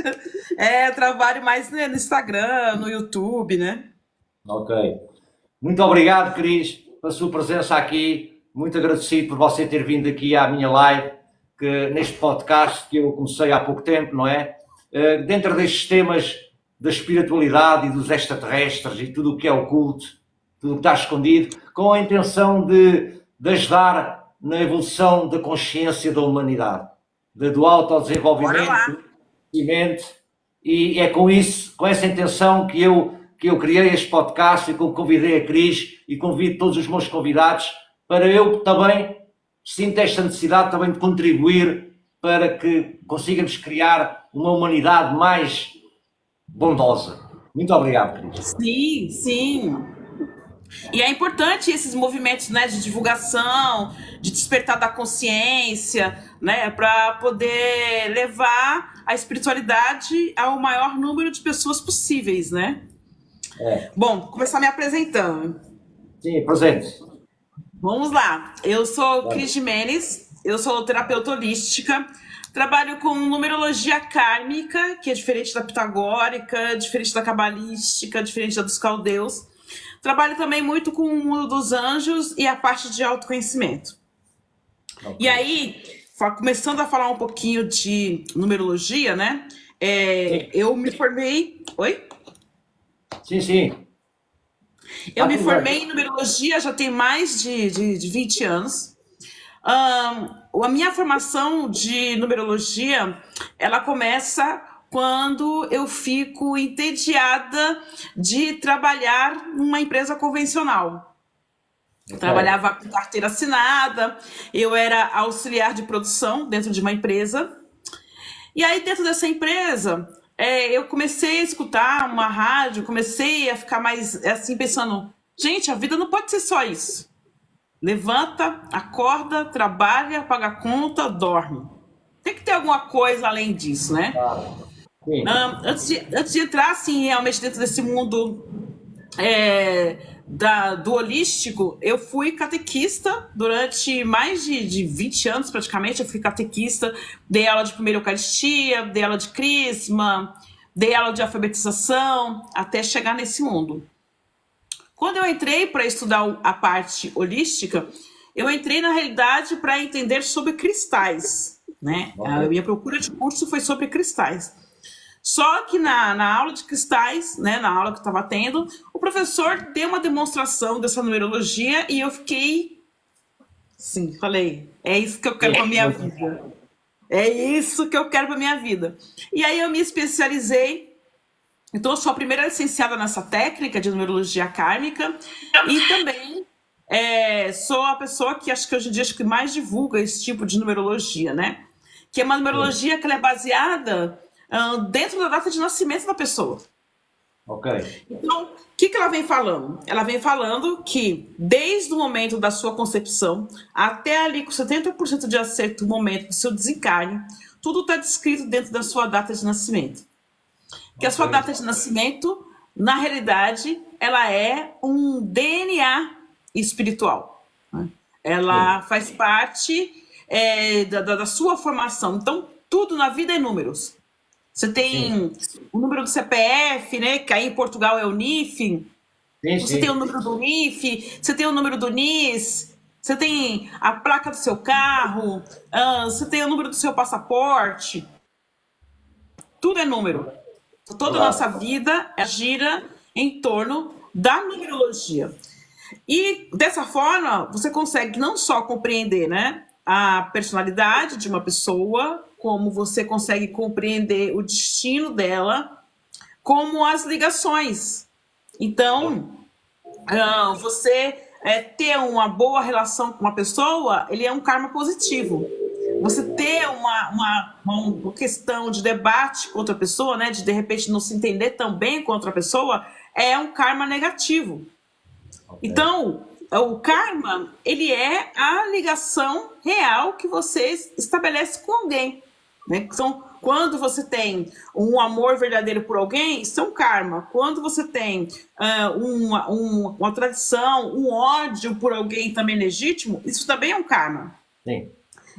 Eu trabalho mais né, no Instagram, no YouTube, né? Ok. Muito obrigado, Cris, pela sua presença aqui. Muito agradecido por você ter vindo aqui à minha live, neste podcast que eu comecei há pouco tempo, não é? Dentro destes temas da espiritualidade e dos extraterrestres e tudo o que é oculto, tudo o que está escondido, com a intenção de ajudar na evolução da consciência da humanidade, do Bora autodesenvolvimento, lá. do conhecimento, e é com isso, com essa intenção que eu criei este podcast e que eu convidei a Cris e convido todos os meus convidados para eu também sinto esta necessidade também de contribuir para que consigamos criar uma humanidade mais bondosa. Muito obrigado, Cris. Sim, sim. E é importante esses movimentos, né, de divulgação, de despertar da consciência, né, para poder levar a espiritualidade ao maior número de pessoas possíveis, né? É. Bom, vou começar me apresentando. Sim, presente. Vamos lá. Eu sou Cris Jimenez, eu sou terapeuta holística, trabalho com numerologia kármica, que é diferente da pitagórica, diferente da cabalística, diferente da dos caldeus. Trabalho também muito com o mundo dos anjos e a parte de autoconhecimento. Okay. E aí, começando a falar um pouquinho de numerologia, né? Eu me formei... Oi? Sim, sim. Eu me formei em numerologia já tem mais de 20 anos. A minha formação de numerologia, ela começa quando eu fico entediada de trabalhar numa empresa convencional. Okay. Trabalhava com carteira assinada, eu era auxiliar de produção dentro de uma empresa. E aí, dentro dessa empresa, eu comecei a escutar uma rádio, comecei a ficar mais assim, pensando, gente, a vida não pode ser só isso. Levanta, acorda, trabalha, paga a conta, dorme. Tem que ter alguma coisa além disso, né? Antes de entrar, assim, realmente dentro desse mundo do holístico, eu fui catequista durante mais de 20 anos, praticamente. Eu fui catequista, dei aula de primeira Eucaristia, dei aula de crisma, dei aula de alfabetização, até chegar nesse mundo. Quando eu entrei para estudar a parte holística, eu entrei, na realidade, para entender sobre cristais, né? A minha procura de curso foi sobre cristais. Só que na aula de cristais, né, na aula que eu estava tendo, o professor deu uma demonstração dessa numerologia e eu fiquei... Sim, falei, é isso que eu quero para minha vida. É isso que eu quero para minha vida. E aí eu me especializei. Então, eu sou a primeira licenciada nessa técnica de numerologia kármica e também sou a pessoa que acho que hoje em dia que mais divulga esse tipo de numerologia, né? Que é uma numerologia que ela é baseada dentro da data de nascimento da pessoa. Ok. Então, o que ela vem falando? Ela vem falando que desde o momento da sua concepção até ali com 70% de acerto, o momento do seu desencarne, tudo está descrito dentro da sua data de nascimento. Que a sua data de nascimento, na realidade, ela é um DNA espiritual. Né? Ela faz parte da sua formação. Então, tudo na vida é números. Você tem o número do CPF, né? Que aí em Portugal é o NIF. Você tem o número do NIF, você tem o número do NIS, você tem a placa do seu carro, você tem o número do seu passaporte. Tudo é número. Toda a nossa vida gira em torno da numerologia. E dessa forma, você consegue não só compreender, né, a personalidade de uma pessoa, como você consegue compreender o destino dela, como as ligações. Então, você ter uma boa relação com uma pessoa, ele é um karma positivo. Você ter uma questão de debate com outra pessoa, né, de repente não se entender tão bem com outra pessoa, é um karma negativo. Okay. Então, o karma, ele é a ligação real que você estabelece com alguém. Né? Então, quando você tem um amor verdadeiro por alguém, isso é um karma. Quando você tem uma tradição, um ódio por alguém também legítimo, isso também é um karma. Sim.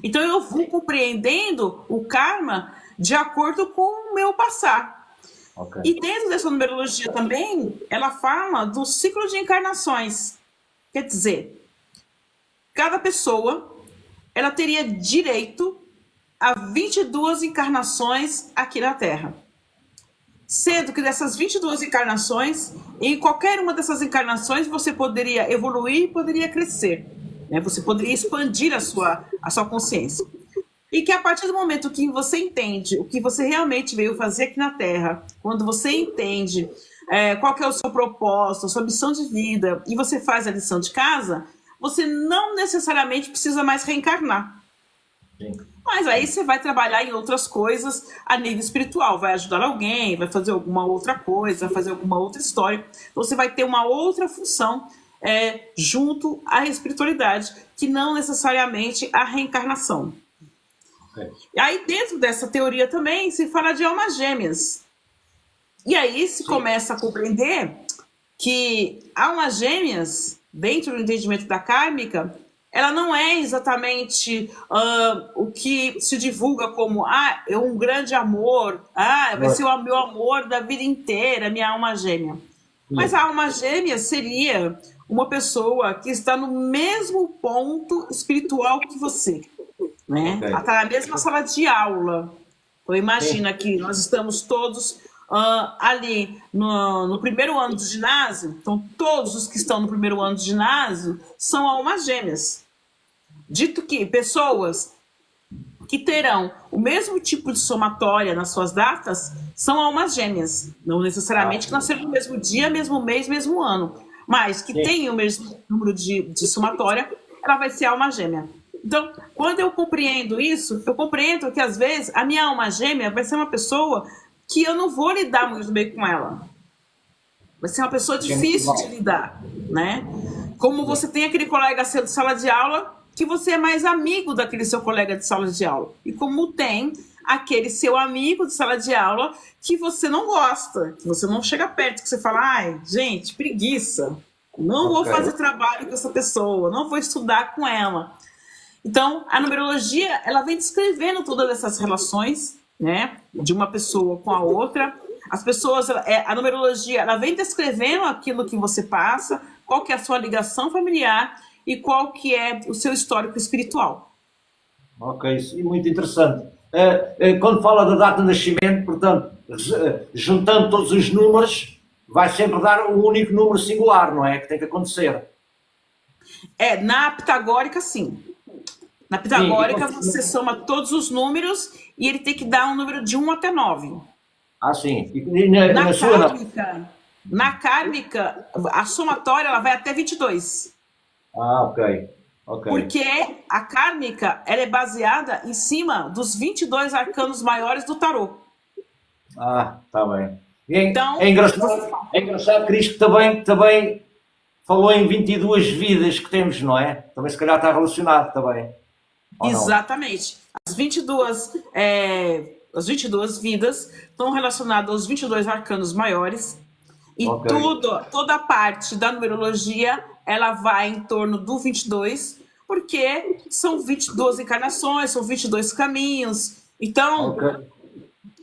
Então eu vou compreendendo o karma de acordo com o meu passar. Ok. E dentro dessa numerologia também, ela fala do ciclo de encarnações. Quer dizer, cada pessoa, ela teria direito a 22 encarnações aqui na Terra. Sendo que dessas 22 encarnações, em qualquer uma dessas encarnações, você poderia evoluir e poderia crescer. Né? Você poderia expandir a sua consciência. E que a partir do momento que você entende o que você realmente veio fazer aqui na Terra, quando você entende qual que é o seu propósito, a sua missão de vida, e você faz a lição de casa, você não necessariamente precisa mais reencarnar. Sim. Mas aí você vai trabalhar em outras coisas a nível espiritual, vai ajudar alguém, vai fazer alguma outra coisa, vai fazer alguma outra história. Você vai ter uma outra função junto à espiritualidade, que não necessariamente a reencarnação. Ok. E aí dentro dessa teoria também se fala de almas gêmeas. E aí se começa a compreender que almas gêmeas, dentro do entendimento da kármica, ela não é exatamente o que se divulga como é um grande amor, vai ser o meu amor da vida inteira, minha alma gêmea. Mas a alma gêmea seria uma pessoa que está no mesmo ponto espiritual que você, né? Ok. Ela está na mesma sala de aula. Então imagina que nós estamos todos ali no primeiro ano do ginásio, então todos os que estão no primeiro ano do ginásio são almas gêmeas. Dito que pessoas que terão o mesmo tipo de somatória nas suas datas são almas gêmeas. Não necessariamente que nasceram no mesmo dia, mesmo mês, mesmo ano. Mas que tem o mesmo número de somatória, ela vai ser alma gêmea. Então, quando eu compreendo isso, eu compreendo que às vezes a minha alma gêmea vai ser uma pessoa que eu não vou lidar muito bem com ela. Vai ser uma pessoa difícil de lidar, né? Como você tem aquele colega seu de sala de aula que você é mais amigo daquele seu colega de sala de aula. E como tem aquele seu amigo de sala de aula que você não gosta, que você não chega perto, que você fala, ai, gente, preguiça. Não vou fazer trabalho com essa pessoa, não vou estudar com ela. Então, a numerologia, ela vem descrevendo todas essas relações, né, de uma pessoa com a outra. As pessoas, a numerologia, ela vem descrevendo aquilo que você passa, qual que é a sua ligação familiar e qual que é o seu histórico espiritual. Ok, isso é muito interessante. Quando fala da data de nascimento, portanto, juntando todos os números, vai sempre dar um único número singular, não é? Que tem que acontecer. Na pitagórica, sim. Na pitagórica, você soma todos os números e ele tem que dar um número de 1 até 9. Ah, sim. Na kármica, a somatória ela vai até 22. Ah, ok. Porque a kármica ela é baseada em cima dos 22 arcanos maiores do tarô. Ah, está bem. Então, é engraçado, Cristo também falou em 22 vidas que temos, não é? Também se calhar está relacionado também. Exatamente. As 22 vidas estão relacionadas aos 22 arcanos maiores. E toda a parte da numerologia, ela vai em torno do 22, porque são 22 encarnações, são 22 caminhos. Então,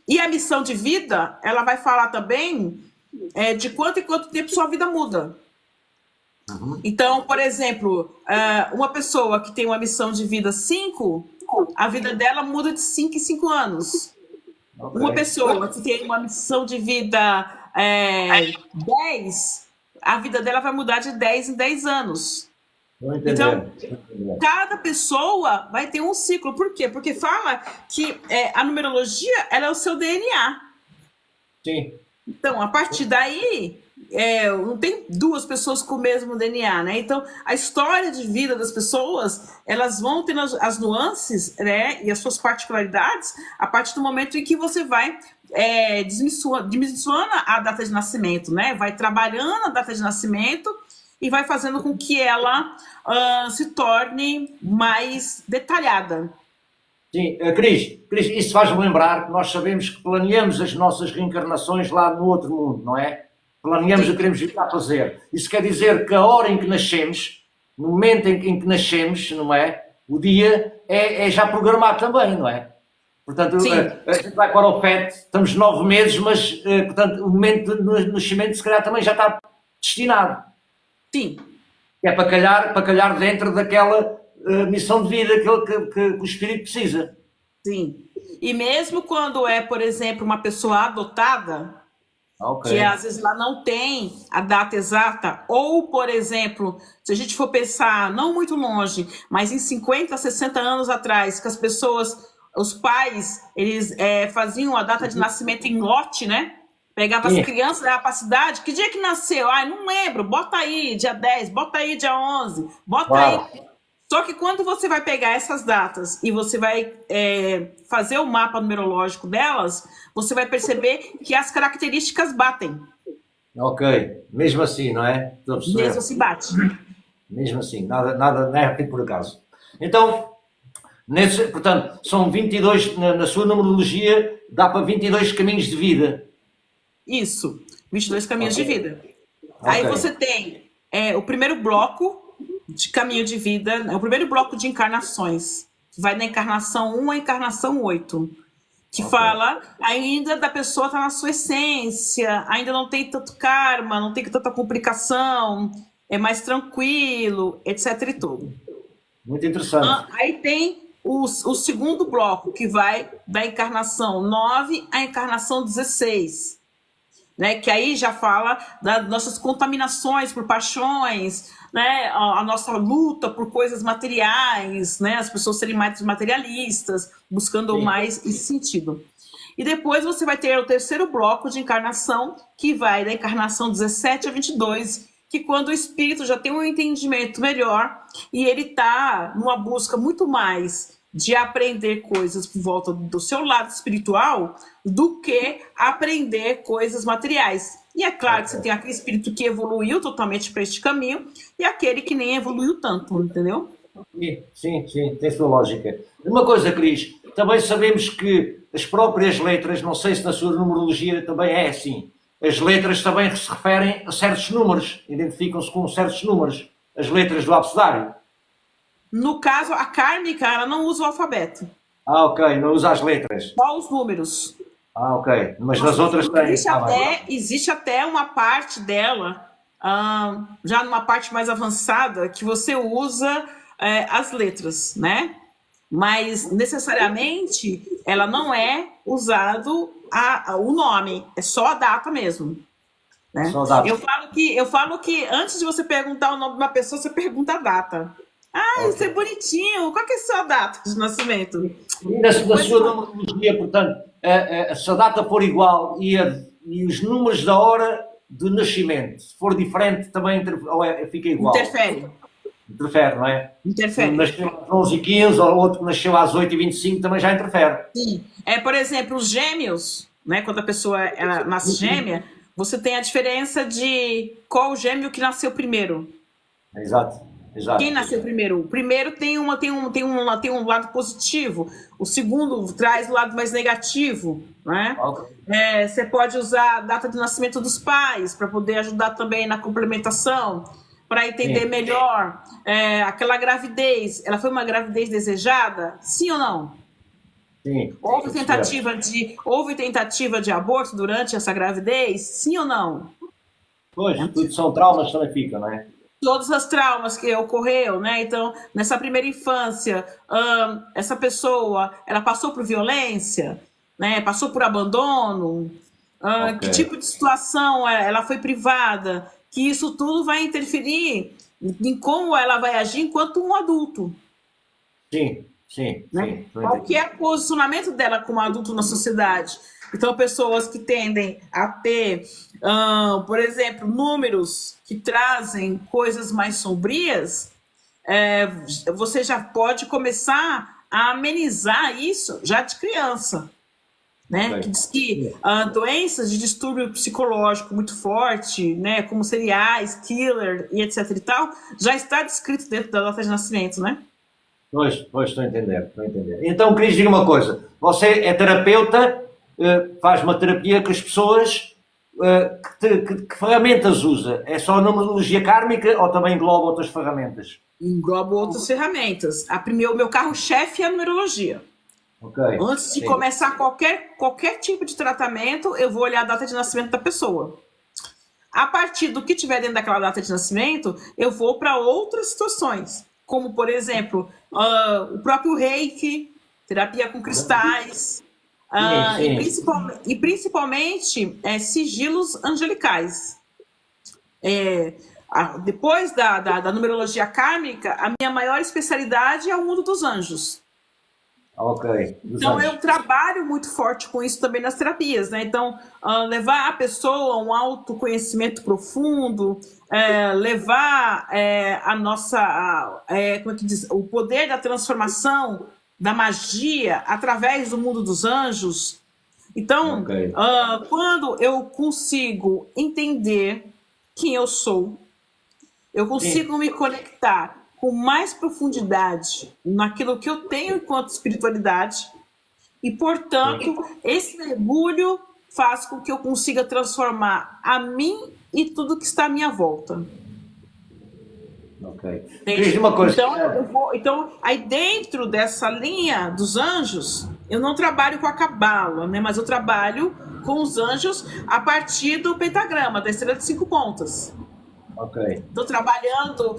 e a missão de vida, ela vai falar também de quanto em quanto tempo sua vida muda. Então, por exemplo, uma pessoa que tem uma missão de vida 5, a vida dela muda de 5 em 5 anos. Uma pessoa que tem uma missão de vida 10, a vida dela vai mudar de 10 em 10 anos. Então, cada pessoa vai ter um ciclo. Por quê? Porque fala que a numerologia ela é o seu DNA. Sim. Então, a partir daí, não tem duas pessoas com o mesmo DNA, né? Então, a história de vida das pessoas, elas vão tendo as nuances, né? E as suas particularidades a partir do momento em que você vai desmensurando a data de nascimento, né? Vai trabalhando a data de nascimento e vai fazendo com que ela se torne mais detalhada. Sim, Cris, isso faz-me lembrar que nós sabemos que planeamos as nossas reencarnações lá no outro mundo, não é? Planeamos o que queremos vir a fazer. Isso quer dizer que a hora em que nascemos, no momento em que nascemos, não é? O dia é já programado também, não é? Portanto, Sim, a gente vai para o FET, estamos 9 meses, mas, portanto, o momento do nascimento, se calhar, também já está destinado. sim, É para calhar dentro daquela missão de vida que o espírito precisa. sim. E mesmo quando é, por exemplo, uma pessoa adotada, Ok. que às vezes ela não tem a data exata, ou, por exemplo, se a gente for pensar não muito longe, mas em 50, 60 anos atrás, que as pessoas, os pais, eles faziam a data de nascimento em lote, né? Pegava as Sim, crianças, dava para a cidade, que dia que nasceu? Ai, não lembro, bota aí dia 10, bota aí dia 11, bota aí. claro. Só que quando você vai pegar essas datas e você vai fazer o mapa numerológico delas, você vai perceber que as características batem, Ok. Mesmo assim, não é? Estou a mesmo perceber. se bate. Mesmo assim, nada não é feito por acaso. Então, portanto, são 22, na sua numerologia, dá para 22 caminhos de vida. Isso, 22 caminhos Ok. de vida. Aí Ok. você tem o primeiro bloco de caminho de vida, o primeiro bloco de encarnações, que vai da encarnação 1 à encarnação 8, que Ok. fala ainda da pessoa estar na sua essência, ainda não tem tanto karma, não tem tanta complicação, é mais tranquilo, etc. e tudo. Muito interessante. Aí tem o segundo bloco, que vai da encarnação 9 à encarnação 16. Né, que aí já fala das nossas contaminações por paixões, né, a nossa luta por coisas materiais, né, as pessoas serem mais materialistas, buscando Sim. mais esse sentido. E depois você vai ter o terceiro bloco de encarnação, que vai da encarnação 17 a 22, que quando o espírito já tem um entendimento melhor e ele está numa busca muito mais de aprender coisas por volta do seu lado espiritual do que aprender coisas materiais. E é claro que você tem aquele espírito que evoluiu totalmente para este caminho e aquele que nem evoluiu tanto, entendeu? Sim, tem sua lógica. Uma coisa, Cris, também sabemos que as próprias letras, não sei se na sua numerologia também é assim, as letras também se referem a certos números, identificam-se com certos números, as letras do abecedário. No caso, a kármica, ela não usa o alfabeto, Ah, ok, não usa as letras. só os números. Ah, ok, mas nas outras tem. Existe até uma parte dela, já numa parte mais avançada, que você usa as letras, né? Mas necessariamente ela não é usado o nome, é só a data mesmo. Né? Só data. Eu falo que antes de você perguntar o nome de uma pessoa, você pergunta a data. Ah, isso é bonitinho. Qual que é a sua data de nascimento? E na sua numerologia, portanto, se a data for igual e os números da hora de nascimento, se for diferente, também fica igual. Interfere, não é? Interfere. Um nasceu às 11h15 ou outro que nasceu às 8h25 também já interfere. Sim. Por exemplo, os gêmeos, né? Quando a pessoa nasce gêmea, você tem a diferença de qual gêmeo que nasceu primeiro. Exato. Quem nasceu primeiro? O primeiro tem um lado positivo, o segundo traz o lado mais negativo, né? Okay. Você pode usar a data de nascimento dos pais para poder ajudar também na complementação, para entender melhor aquela gravidez. Ela foi uma gravidez desejada? Sim ou não? Sim. Houve tentativa de aborto durante essa gravidez? Sim ou não? Pois, tudo são traumas, também fica, não é? Todos os traumas que ocorreu, né? Então, nessa primeira infância, essa pessoa, ela passou por violência, né? Passou por abandono, Okay. Que tipo de situação ela foi privada, que isso tudo vai interferir em como ela vai agir enquanto um adulto. Sim. Né? Qual que é o posicionamento dela como adulto na sociedade? Então, pessoas que tendem a ter, por exemplo, números que trazem coisas mais sombrias, você já pode começar a amenizar isso já de criança. Né? Okay. Que diz que doenças de distúrbio psicológico muito forte, né? Como seriais, killer e etc e tal, já está descrito dentro da data de nascimento, né? Pois, estou a entender. Então, Cris, diga uma coisa. Você é terapeuta, faz uma terapia com as pessoas, que ferramentas usa? É só a numerologia kármica ou também engloba outras ferramentas? Engloba outras ferramentas. O meu carro-chefe é a numerologia. Ok. Antes de Sim. começar qualquer tipo de tratamento, eu vou olhar a data de nascimento da pessoa. A partir do que tiver dentro daquela data de nascimento, eu vou para outras situações, como, por exemplo, o próprio reiki, terapia com cristais, Sim, sim. e principalmente sigilos angelicais. Depois da numerologia kármica, a minha maior especialidade é o mundo dos anjos. Ok. Dos Então, eu anjos. trabalho muito forte com isso também nas terapias, né? Então, levar a pessoa a um autoconhecimento profundo, levar a nossa, como é que diz? O poder da transformação, da magia, através do mundo dos anjos. Então, Ok. quando eu consigo entender quem eu sou, eu Sim. consigo me conectar com mais profundidade naquilo que eu tenho enquanto espiritualidade, e, Sim. portanto, esse mergulho faz com que eu consiga transformar a mim e tudo que está à minha volta. Ok. Cris, Entende? uma coisa. Então, aí dentro dessa linha dos anjos, eu não trabalho com a cabala, né? Mas eu trabalho com os anjos a partir do pentagrama, da estrela de 5 pontas. Ok. Estou trabalhando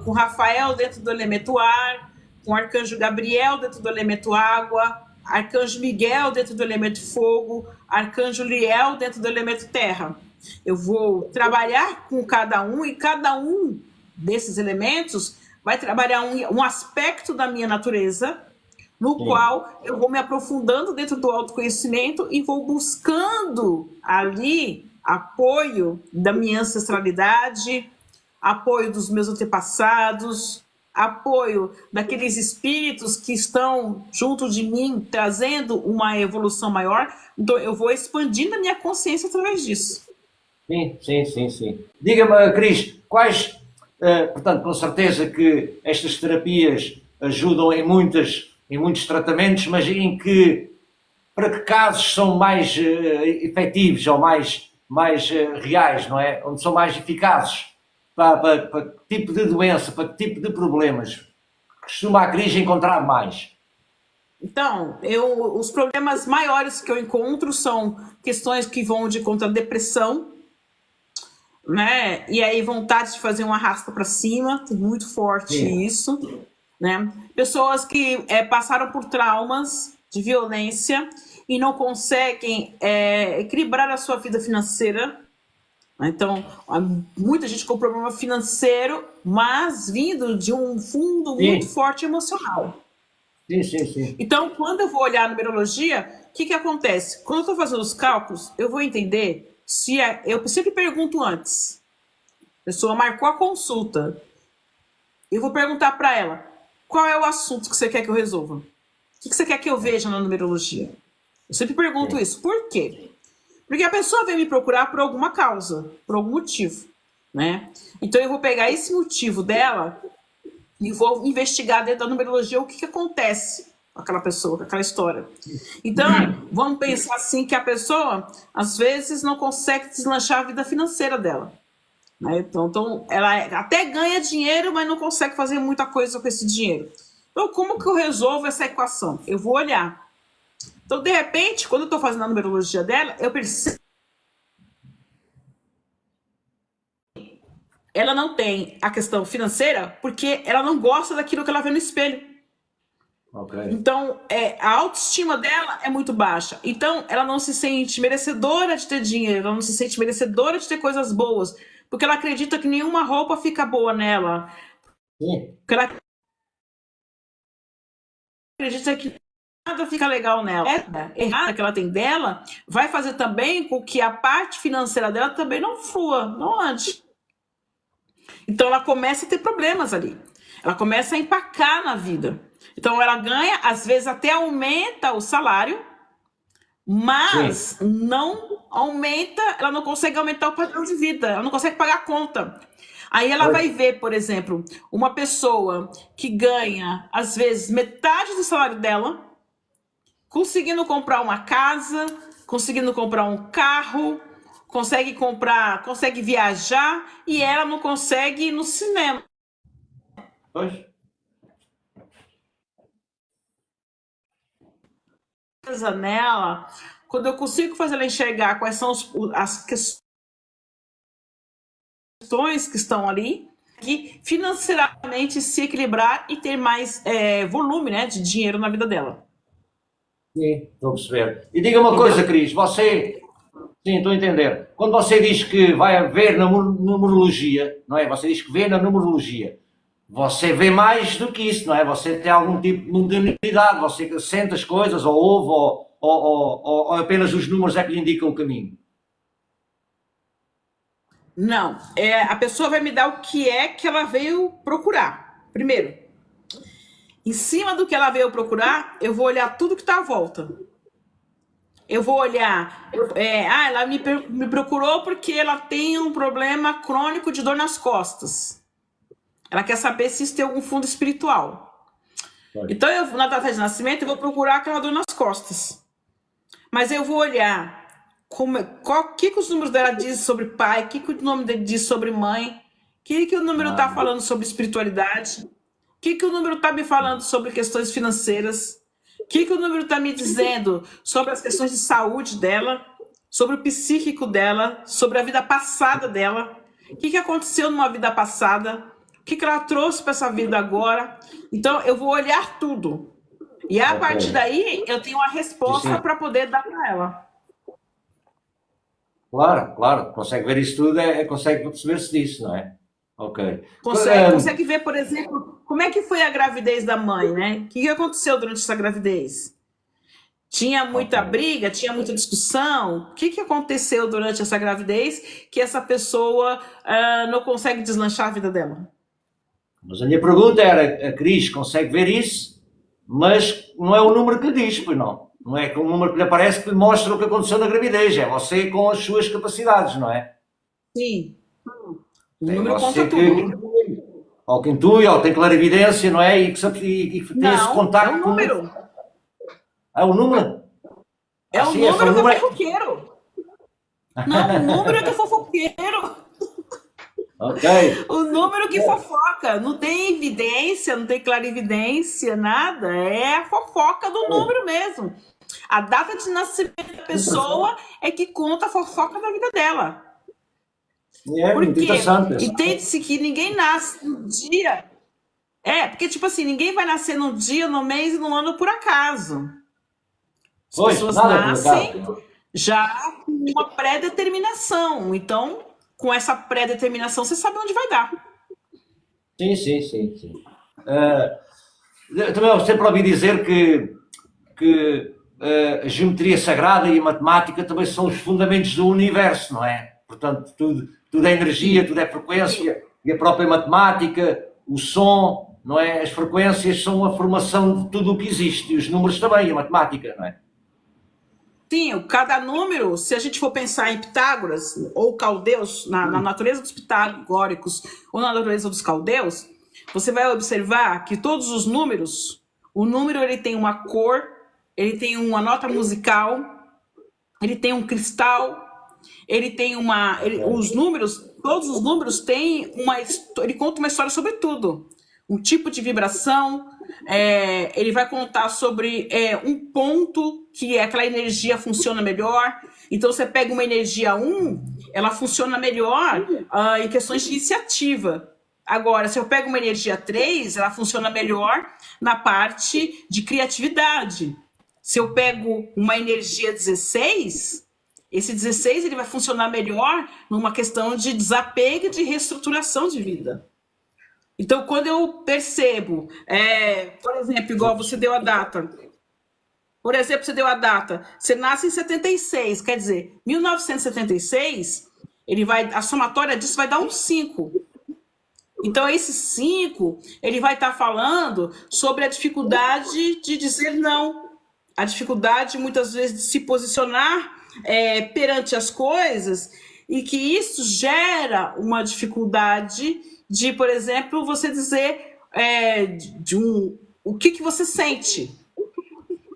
com Rafael dentro do elemento ar, com o Arcanjo Gabriel dentro do elemento água, Arcanjo Miguel dentro do elemento fogo, Arcanjo Liel dentro do elemento terra. Eu vou trabalhar com cada um, e cada um desses elementos vai trabalhar um aspecto da minha natureza, no Sim. qual eu vou me aprofundando dentro do autoconhecimento e vou buscando ali apoio da minha ancestralidade, apoio dos meus antepassados, apoio daqueles espíritos que estão junto de mim, trazendo uma evolução maior. Então, eu vou expandindo a minha consciência através disso. Sim, sim, sim, sim. Diga-me, Cris, quais, portanto, com certeza que estas terapias ajudam em muitos tratamentos, mas para que casos são mais efetivos ou mais reais, não é? Onde são mais eficazes? Para que tipo de doença, para que tipo de problemas costuma a Cris encontrar mais? Então, os problemas maiores que eu encontro são questões que vão de contra a depressão, né? E aí vontade de fazer um arrasta para cima, muito forte Sim, isso, né? Pessoas que passaram por traumas de violência e não conseguem equilibrar a sua vida financeira. Então, muita gente com problema financeiro, mas vindo de um fundo muito sim, forte emocional. sim, sim, sim. Então, quando eu vou olhar a numerologia, o que acontece? Quando eu estou fazendo os cálculos, eu vou entender se eu sempre pergunto antes. A pessoa marcou a consulta. Eu vou perguntar para ela: qual é o assunto que você quer que eu resolva? O que você quer que eu veja na numerologia? Eu sempre pergunto Sim. isso. Por quê? Porque a pessoa vem me procurar por alguma causa, por algum motivo, né? Então eu vou pegar esse motivo dela e vou investigar dentro da numerologia o que acontece com aquela pessoa, com aquela história. Então, vamos pensar assim que a pessoa, às vezes, não consegue deslanchar a vida financeira dela. Né? Então, ela até ganha dinheiro, mas não consegue fazer muita coisa com esse dinheiro. Então, como que eu resolvo essa equação? Eu vou olhar. Então, de repente, quando eu estou fazendo a numerologia dela, eu percebo ela não tem a questão financeira porque ela não gosta daquilo que ela vê no espelho. Ok. Então, a autoestima dela é muito baixa. Então, ela não se sente merecedora de ter dinheiro, ela não se sente merecedora de ter coisas boas, porque ela acredita que nenhuma roupa fica boa nela, Sim. porque ela acredita que nada fica legal nela. A errada que ela tem dela vai fazer também com que a parte financeira dela também não flua, não ande. Então ela começa a ter problemas ali. Ela começa a empacar na vida. Então ela ganha, às vezes até aumenta o salário, Sim. mas não aumenta, ela não consegue aumentar o padrão de vida, ela não consegue pagar a conta. Aí ela Pois. vai ver, por exemplo, uma pessoa que ganha, às vezes, metade do salário dela, conseguindo comprar uma casa, conseguindo comprar um carro, consegue viajar, e ela não consegue ir no cinema. Pois. nela, quando eu consigo fazer ela enxergar quais são as questões que estão ali, e financeiramente se equilibrar e ter mais volume, né, de dinheiro na vida dela. Sim, estou a perceber. E diga uma coisa, Entendeu? Cris, você. Sim, estou a entender. Quando você diz que vai ver na numerologia, não é? Você diz que vê na numerologia. Você vê mais do que isso, não é? Você tem algum tipo de unidade, você sente as coisas, ou ouve, ou apenas os números é que lhe indicam o caminho. Não, a pessoa vai me dar o que é que ela veio procurar. Primeiro, em cima do que ela veio procurar, eu vou olhar tudo que está à volta. Eu vou olhar, ela me procurou porque ela tem um problema crônico de dor nas costas. Ela quer saber se isso tem algum fundo espiritual. Então, na data de nascimento, eu vou procurar aquela dor nas costas. Mas eu vou olhar o que os números dela dizem sobre pai, o que o nome dele diz sobre mãe, o que o número está falando sobre espiritualidade, o que o número está me falando sobre questões financeiras, o que o número está me dizendo sobre as questões de saúde dela, sobre o psíquico dela, sobre a vida passada dela, o que aconteceu numa vida passada, o que ela trouxe para essa vida agora. Então, eu vou olhar tudo. E a partir daí, eu tenho uma resposta para poder dar para ela. Claro, claro. Consegue ver isso tudo, consegue perceber-se disso, não é? Ok. Consegue ver, por exemplo, como é que foi a gravidez da mãe, né? O que aconteceu durante essa gravidez? Tinha muita briga, tinha muita discussão. O que aconteceu durante essa gravidez que essa pessoa não consegue deslanchar a vida dela? Mas a minha pergunta era, a Cris consegue ver isso, mas não é o número que lhe diz, pois não. Não é que o número que lhe aparece que lhe mostra o que aconteceu na gravidez, é você com as suas capacidades, não é? Sim. O É número você conta tudo. ou que intui, ou tem clarividência, não é? E tem esse contacto. É um número. É o número? É o número que é fofoqueiro. Não, o número é que é fofoqueiro. Ok. O número que fofoca. Não tem evidência, não tem clarividência, nada. É a fofoca do número mesmo. A data de nascimento da pessoa é que conta a fofoca da vida dela. Muito interessante. Entende-se que ninguém nasce no dia. Porque, tipo assim, ninguém vai nascer num dia, no mês e no ano por acaso. As pessoas nascem já com uma pré-determinação. Então, com essa pré-determinação, você sabe onde vai dar. Sim. Também eu sempre ouvi dizer que a geometria sagrada e a matemática também são os fundamentos do universo, não é? Portanto, tudo é energia, tudo é frequência, e a própria matemática, o som, não é? As frequências são a formação de tudo o que existe, e os números também, a matemática, não é? Sim, cada número, se a gente for pensar em Pitágoras ou caldeus, na natureza dos pitagóricos ou na natureza dos caldeus, você vai observar que todos os números, o número ele tem uma cor, ele tem uma nota musical, ele tem um cristal, ele tem os números, todos os números têm ele conta uma história sobre tudo. Um tipo de vibração, ele vai contar sobre um ponto que aquela energia funciona melhor. Então, você pega uma energia 1, ela funciona melhor em questões de iniciativa. Agora, se eu pego uma energia 3, ela funciona melhor na parte de criatividade. Se eu pego uma energia 16, esse 16 ele vai funcionar melhor numa questão de desapego e de reestruturação de vida. Então, quando eu percebo, por exemplo, igual você deu a data. Por exemplo, você deu a data, você nasce em 76, quer dizer, 1976, a somatória disso vai dar um 5. Então, esse 5, ele vai estar falando sobre a dificuldade de dizer não, a dificuldade, muitas vezes, de se posicionar perante as coisas, e que isso gera uma dificuldade de, por exemplo, você dizer o que você sente.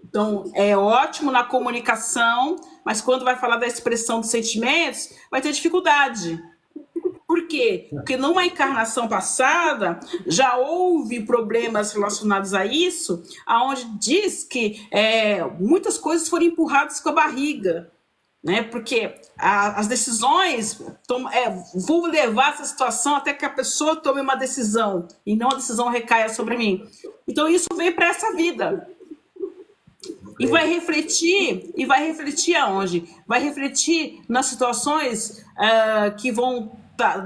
Então, é ótimo na comunicação, mas quando vai falar da expressão dos sentimentos, vai ter dificuldade. Por quê? Porque numa encarnação passada já houve problemas relacionados a isso, aonde diz que muitas coisas foram empurradas com a barriga, né? Porque as decisões vou levar essa situação até que a pessoa tome uma decisão e não a decisão recaia sobre mim. Então isso vem para essa vida. E vai refletir aonde? Vai refletir nas situações que vão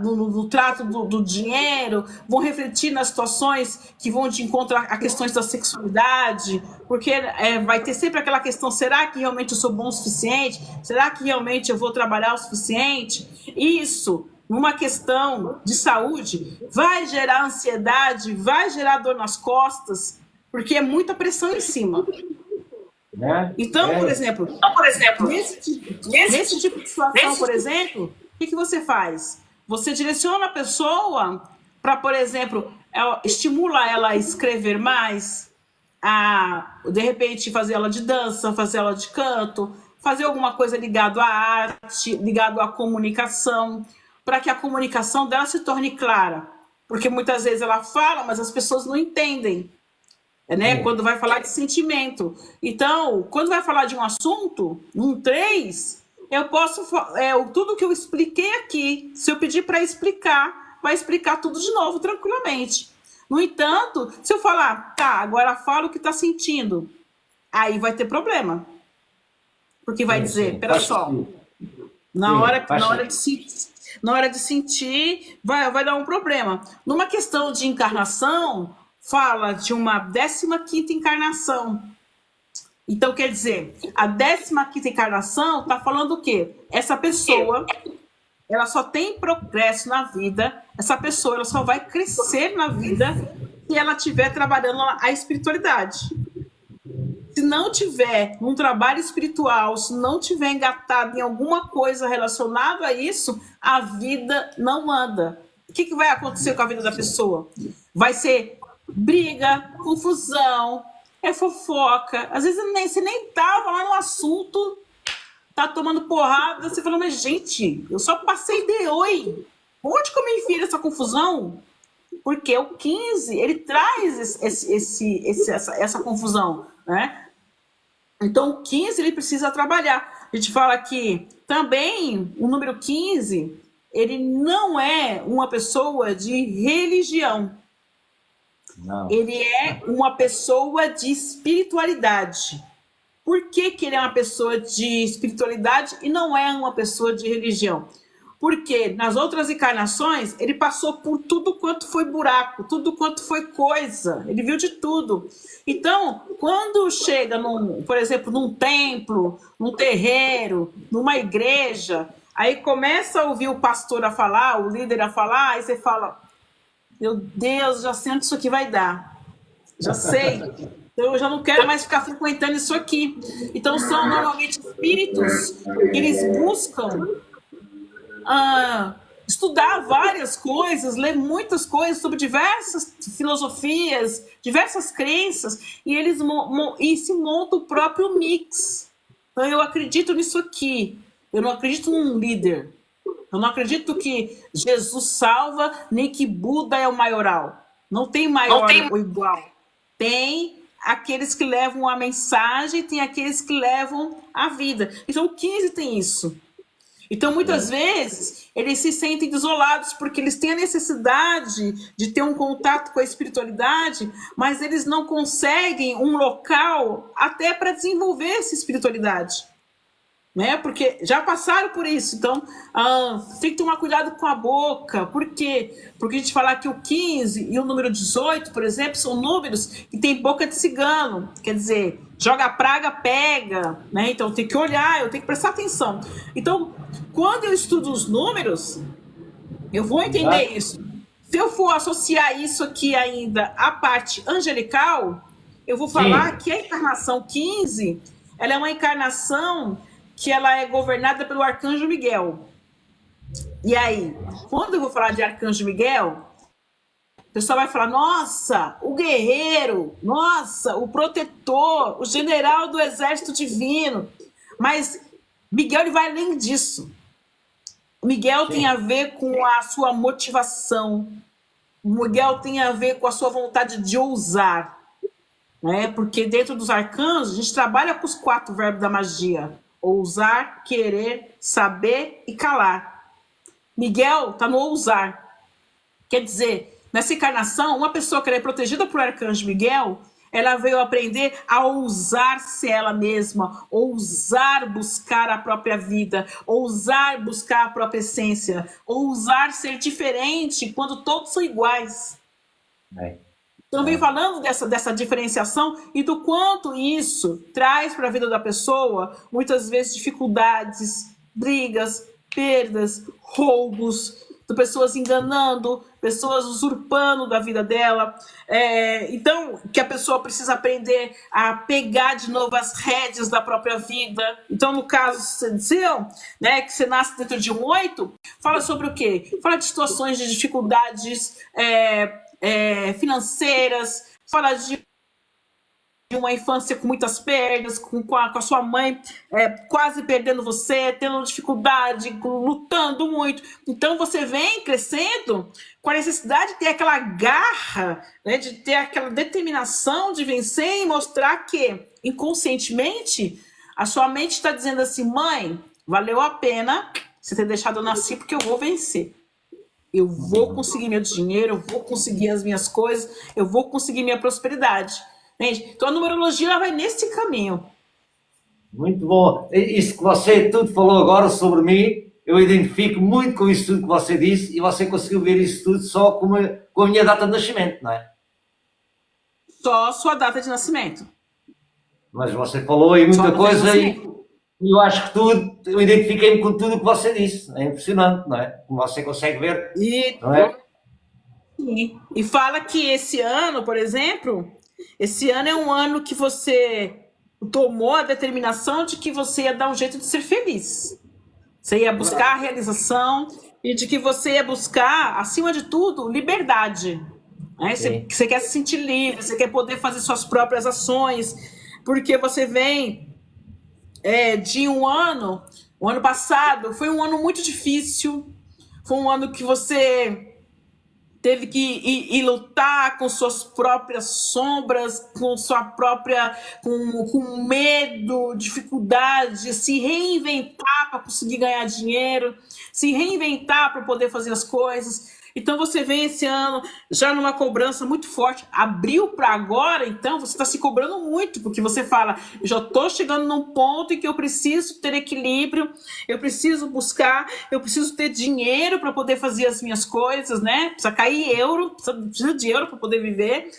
no trato do dinheiro, vão refletir nas situações que vão de encontro a questões da sexualidade, porque vai ter sempre aquela questão, será que realmente eu sou bom o suficiente? Será que realmente eu vou trabalhar o suficiente? Isso, numa questão de saúde, vai gerar ansiedade, vai gerar dor nas costas, porque é muita pressão em cima. Então, por exemplo, nesse tipo de situação, por exemplo, o que você faz? Você direciona a pessoa para, por exemplo, estimula ela a escrever mais, a, de repente, fazer aula de dança, fazer aula de canto, fazer alguma coisa ligado à arte, ligado à comunicação, para que a comunicação dela se torne clara. Porque muitas vezes ela fala, mas as pessoas não entendem. Né? Quando vai falar de sentimento. Então, quando vai falar de um assunto, um 3, eu posso... tudo que eu expliquei aqui, se eu pedir para explicar, vai explicar tudo de novo, tranquilamente. No entanto, se eu falar, tá, agora fala o que está sentindo, aí vai ter problema. Porque vai dizer, pera só, na hora de sentir, vai dar um problema. Numa questão de encarnação, fala de uma 15ª encarnação. Então, quer dizer, a 15ª encarnação está falando o quê? Essa pessoa, ela só tem progresso na vida, essa pessoa ela só vai crescer na vida se ela estiver trabalhando a espiritualidade. Se não tiver um trabalho espiritual, se não tiver engatado em alguma coisa relacionada a isso, a vida não anda. O que vai acontecer com a vida da pessoa? Vai ser briga, confusão, fofoca. Às vezes você nem tava lá no assunto, tá tomando porrada, você fala, mas gente, eu só passei de oi. Onde que eu me enfio nessa confusão? Porque o 15, ele traz essa confusão, né? Então o 15, ele precisa trabalhar. A gente fala que também o número 15, ele não é uma pessoa de religião. Não. Ele é uma pessoa de espiritualidade. Por que ele é uma pessoa de espiritualidade e não é uma pessoa de religião? Porque nas outras encarnações ele passou por tudo quanto foi buraco, tudo quanto foi coisa, ele viu de tudo. Então, quando chega, por exemplo, num templo, num terreiro, numa igreja, aí começa a ouvir o pastor a falar, o líder a falar, aí você fala... Meu Deus, já sei onde isso aqui vai dar. Já sei. Eu já não quero mais ficar frequentando isso aqui. Então, são normalmente espíritos que eles buscam estudar várias coisas, ler muitas coisas sobre diversas filosofias, diversas crenças, e eles se montam o próprio mix. Então, eu acredito nisso aqui. Eu não acredito num líder. Eu não acredito que Jesus salva, nem que Buda é o maioral. Não tem maior ou igual. Tem aqueles que levam a mensagem, tem aqueles que levam a vida. Então, o 15 tem isso. Então, muitas vezes, eles se sentem isolados porque eles têm a necessidade de ter um contato com a espiritualidade, mas eles não conseguem um local até para desenvolver essa espiritualidade. Né? Porque já passaram por isso, então tem que tomar cuidado com a boca. Por quê? Porque a gente fala que o 15 e o número 18, por exemplo, são números que tem boca de cigano, quer dizer, joga praga, pega, né? Então tem que olhar, eu tenho que prestar atenção. Então, quando eu estudo os números, eu vou entender isso. Se eu for associar isso aqui ainda à parte angelical, eu vou falar que a encarnação 15, ela é uma encarnação que ela é governada pelo Arcanjo Miguel. E aí, quando eu vou falar de Arcanjo Miguel, o pessoal vai falar, nossa, o guerreiro, nossa, o protetor, o general do exército divino. Mas Miguel ele vai além disso. Miguel tem a sim, ver com a sua motivação. Miguel tem a ver com a sua vontade de ousar, né? Porque dentro dos arcanos a gente trabalha com os 4 verbos da magia: ousar, querer, saber e calar. Miguel está no ousar. Quer dizer, nessa encarnação, uma pessoa que é protegida por Arcanjo Miguel, ela veio aprender a ousar ser ela mesma, ousar buscar a própria vida, ousar buscar a própria essência, ousar ser diferente quando todos são iguais. é, Então, vem é, falando dessa diferenciação e do quanto isso traz para a vida da pessoa, muitas vezes, dificuldades, brigas, perdas, roubos, de pessoas enganando, pessoas usurpando da vida dela. Então, que a pessoa precisa aprender a pegar de novo as rédeas da própria vida. Então, no caso seu, né, que você nasce dentro de um 8, fala sobre o quê? Fala de situações de dificuldades financeiras, fala de uma infância com muitas perdas, com a sua mãe quase perdendo você, tendo dificuldade, lutando muito. Então você vem crescendo com a necessidade de ter aquela garra, né, de ter aquela determinação de vencer e mostrar que, inconscientemente, a sua mente está dizendo assim: mãe, valeu a pena você ter deixado eu nascer porque eu vou vencer. Eu vou conseguir meu dinheiro, eu vou conseguir as minhas coisas, eu vou conseguir minha prosperidade. Entende? Então a numerologia ela vai nesse caminho. muito bom. Isso que você tudo falou agora sobre mim, eu identifico muito com isso tudo que você disse e você conseguiu ver isso tudo só com a minha data de nascimento, não é? Só sua data de nascimento. Mas você falou aí Só a muita data de coisa e nascimento. eu acho que tudo, eu identifiquei-me com tudo o que você disse. É impressionante, não é? Como você consegue ver, E, não é? e fala que esse ano, por exemplo, esse ano é um ano que você tomou a determinação de que você ia dar um jeito de ser feliz. Você ia buscar a realização e de que você ia buscar, acima de tudo, liberdade. Né? Sim, Você quer se sentir livre, você quer poder fazer suas próprias ações, porque você vem de o ano passado foi um ano muito difícil, foi um ano que você teve que ir lutar com suas próprias sombras, com sua própria, com medo, dificuldade, se reinventar para conseguir ganhar dinheiro, se reinventar para poder fazer as coisas. Então você vem esse ano já numa cobrança muito forte, abril para agora, então você está se cobrando muito, porque você fala: eu já estou chegando num ponto em que eu preciso ter equilíbrio, eu preciso buscar, eu preciso ter dinheiro para poder fazer as minhas coisas, né? Precisa cair euro, precisa de euro para poder viver.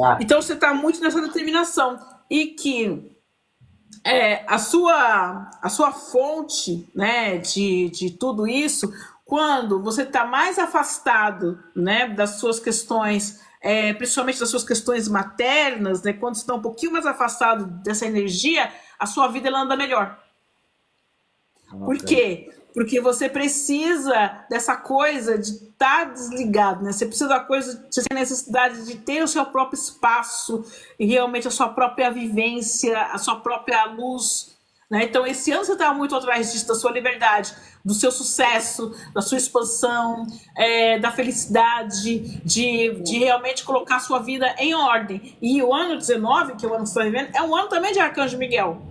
ah, Então você está muito nessa determinação. E que a sua fonte, né, de tudo isso, quando você está mais afastado, né, das suas questões, principalmente das suas questões maternas, né, quando você está um pouquinho mais afastado dessa energia, a sua vida ela anda melhor. Por ok. quê? Porque você precisa dessa coisa de estar desligado, né? Você precisa da coisa, você tem a necessidade de ter o seu próprio espaço e realmente a sua própria vivência, a sua própria luz, né? Então, esse ano você está muito atrás disso, da sua liberdade, do seu sucesso, da sua expansão, da felicidade, de realmente colocar a sua vida em ordem. E o ano 19, que é o ano que você está vivendo, é um ano também de Arcanjo Miguel,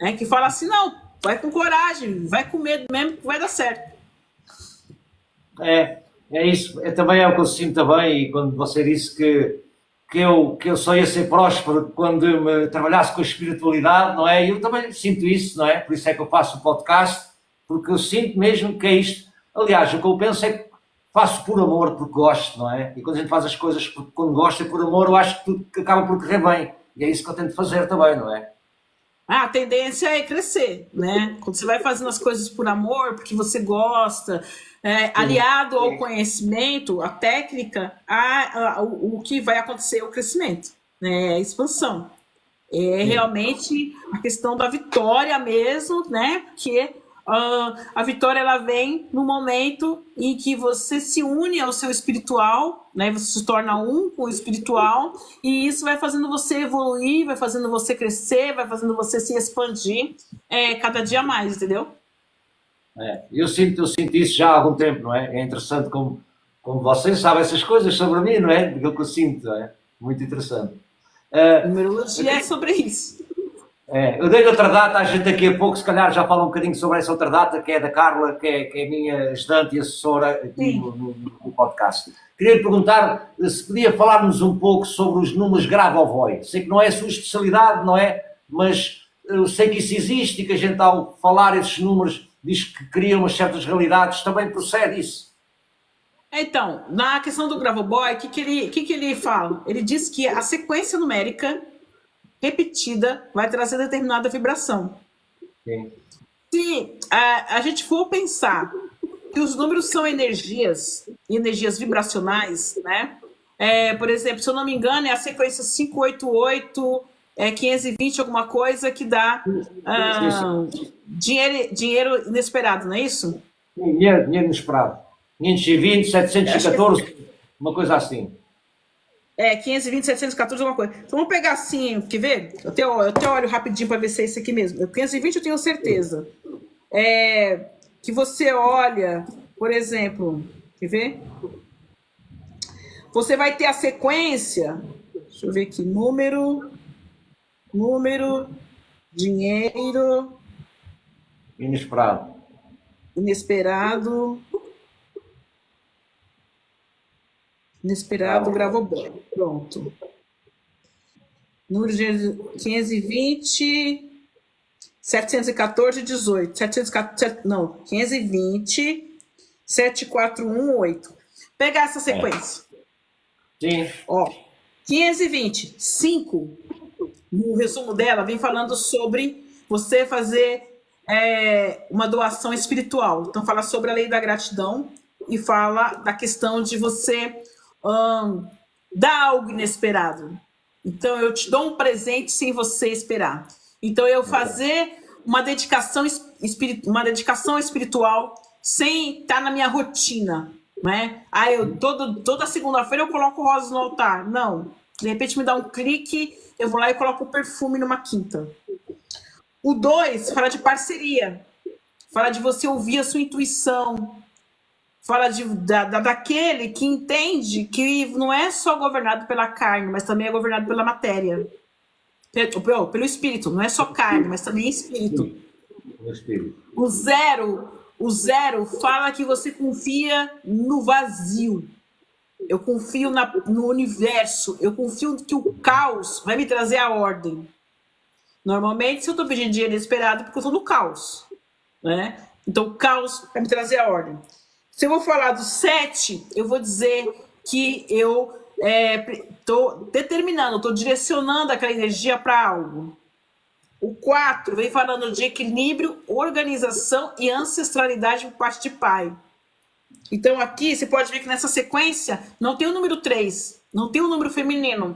né? Que fala assim: não, vai com coragem, vai com medo mesmo, que vai dar certo. É isso. Também é o que eu sinto também, e quando você disse que eu só ia ser próspero quando me trabalhasse com a espiritualidade, não é? Eu também sinto isso, não é? Por isso é que eu faço o podcast, porque eu sinto mesmo que é isto. Aliás, o que eu penso é que faço por amor, porque gosto, não é? E quando a gente faz as coisas quando gosta e por amor, eu acho que tudo acaba por correr bem. E é isso que eu tento fazer também, não é? A tendência é crescer, né? Quando você vai fazendo as coisas por amor, porque você gosta, Sim, aliado ao conhecimento, a técnica, o que vai acontecer é o crescimento, né? A expansão. É sim. realmente a questão da vitória mesmo, né? Porque a vitória ela vem no momento em que você se une ao seu espiritual, né? Você se torna um com o espiritual e isso vai fazendo você evoluir, vai fazendo você crescer, vai fazendo você se expandir cada dia mais, entendeu? Eu sinto isso já há algum tempo, não é? É interessante como vocês sabem essas coisas sobre mim, não é? Aquilo que eu sinto, não é? Muito interessante. Numerologia é sobre isso. Eu dei-lhe outra data, a gente daqui a pouco, se calhar, já fala um bocadinho sobre essa outra data, que é da Carla, que é a minha ajudante e assessora aqui no podcast. Queria lhe perguntar se podia falar-nos um pouco sobre os números Grabovoi. Sei que não é a sua especialidade, não é? Mas eu sei que isso existe e que a gente, ao falar esses números, diz que cria umas certas realidades. Também procede isso? Então, na questão do Grabovoi, o que ele fala? Ele diz que a sequência numérica repetida vai trazer determinada vibração. Sim. Se a gente for pensar que os números são energias vibracionais, né? Por exemplo, se eu não me engano, é a sequência 588, 520, alguma coisa, que dá dinheiro inesperado, não é isso? Dinheiro inesperado. 520, 714, uma coisa assim. 520, 714, alguma coisa. Então vamos pegar assim, quer ver? Eu até olho rapidinho para ver se é esse aqui mesmo. 520 eu tenho certeza. Que você olha, por exemplo, quer ver? Você vai ter a sequência, deixa eu ver aqui, número, dinheiro, inesperado, Grabovoi. Pronto. Número de 520, 714, 18. 520, 7418. Pegar essa sequência. Sim. 520, 5. No resumo dela, vem falando sobre você fazer uma doação espiritual. Então, fala sobre a lei da gratidão e fala da questão de você dar algo inesperado. Então, eu te dou um presente sem você esperar. Então, eu fazer uma dedicação espiritual sem estar na minha rotina, né? Toda segunda-feira eu coloco rosas no altar. Não. De repente me dá um clique, eu vou lá e coloco o perfume numa quinta. O 2 fala de parceria. Fala de você ouvir a sua intuição. Fala daquele que entende que não é só governado pela carne, mas também é governado pela matéria. Pelo espírito. Não é só carne, mas também espírito. O zero fala que você confia no vazio. Eu confio no universo. Eu confio que o caos vai me trazer a ordem. Normalmente, se eu estou pedindo dinheiro inesperado, porque eu estou no caos, né? Então, o caos vai me trazer a ordem. Se eu vou falar do 7, eu vou dizer que eu estou determinando, estou direcionando aquela energia para algo. O 4 vem falando de equilíbrio, organização e ancestralidade por parte de pai. Então, aqui, você pode ver que nessa sequência não tem o número 3, não tem o número feminino.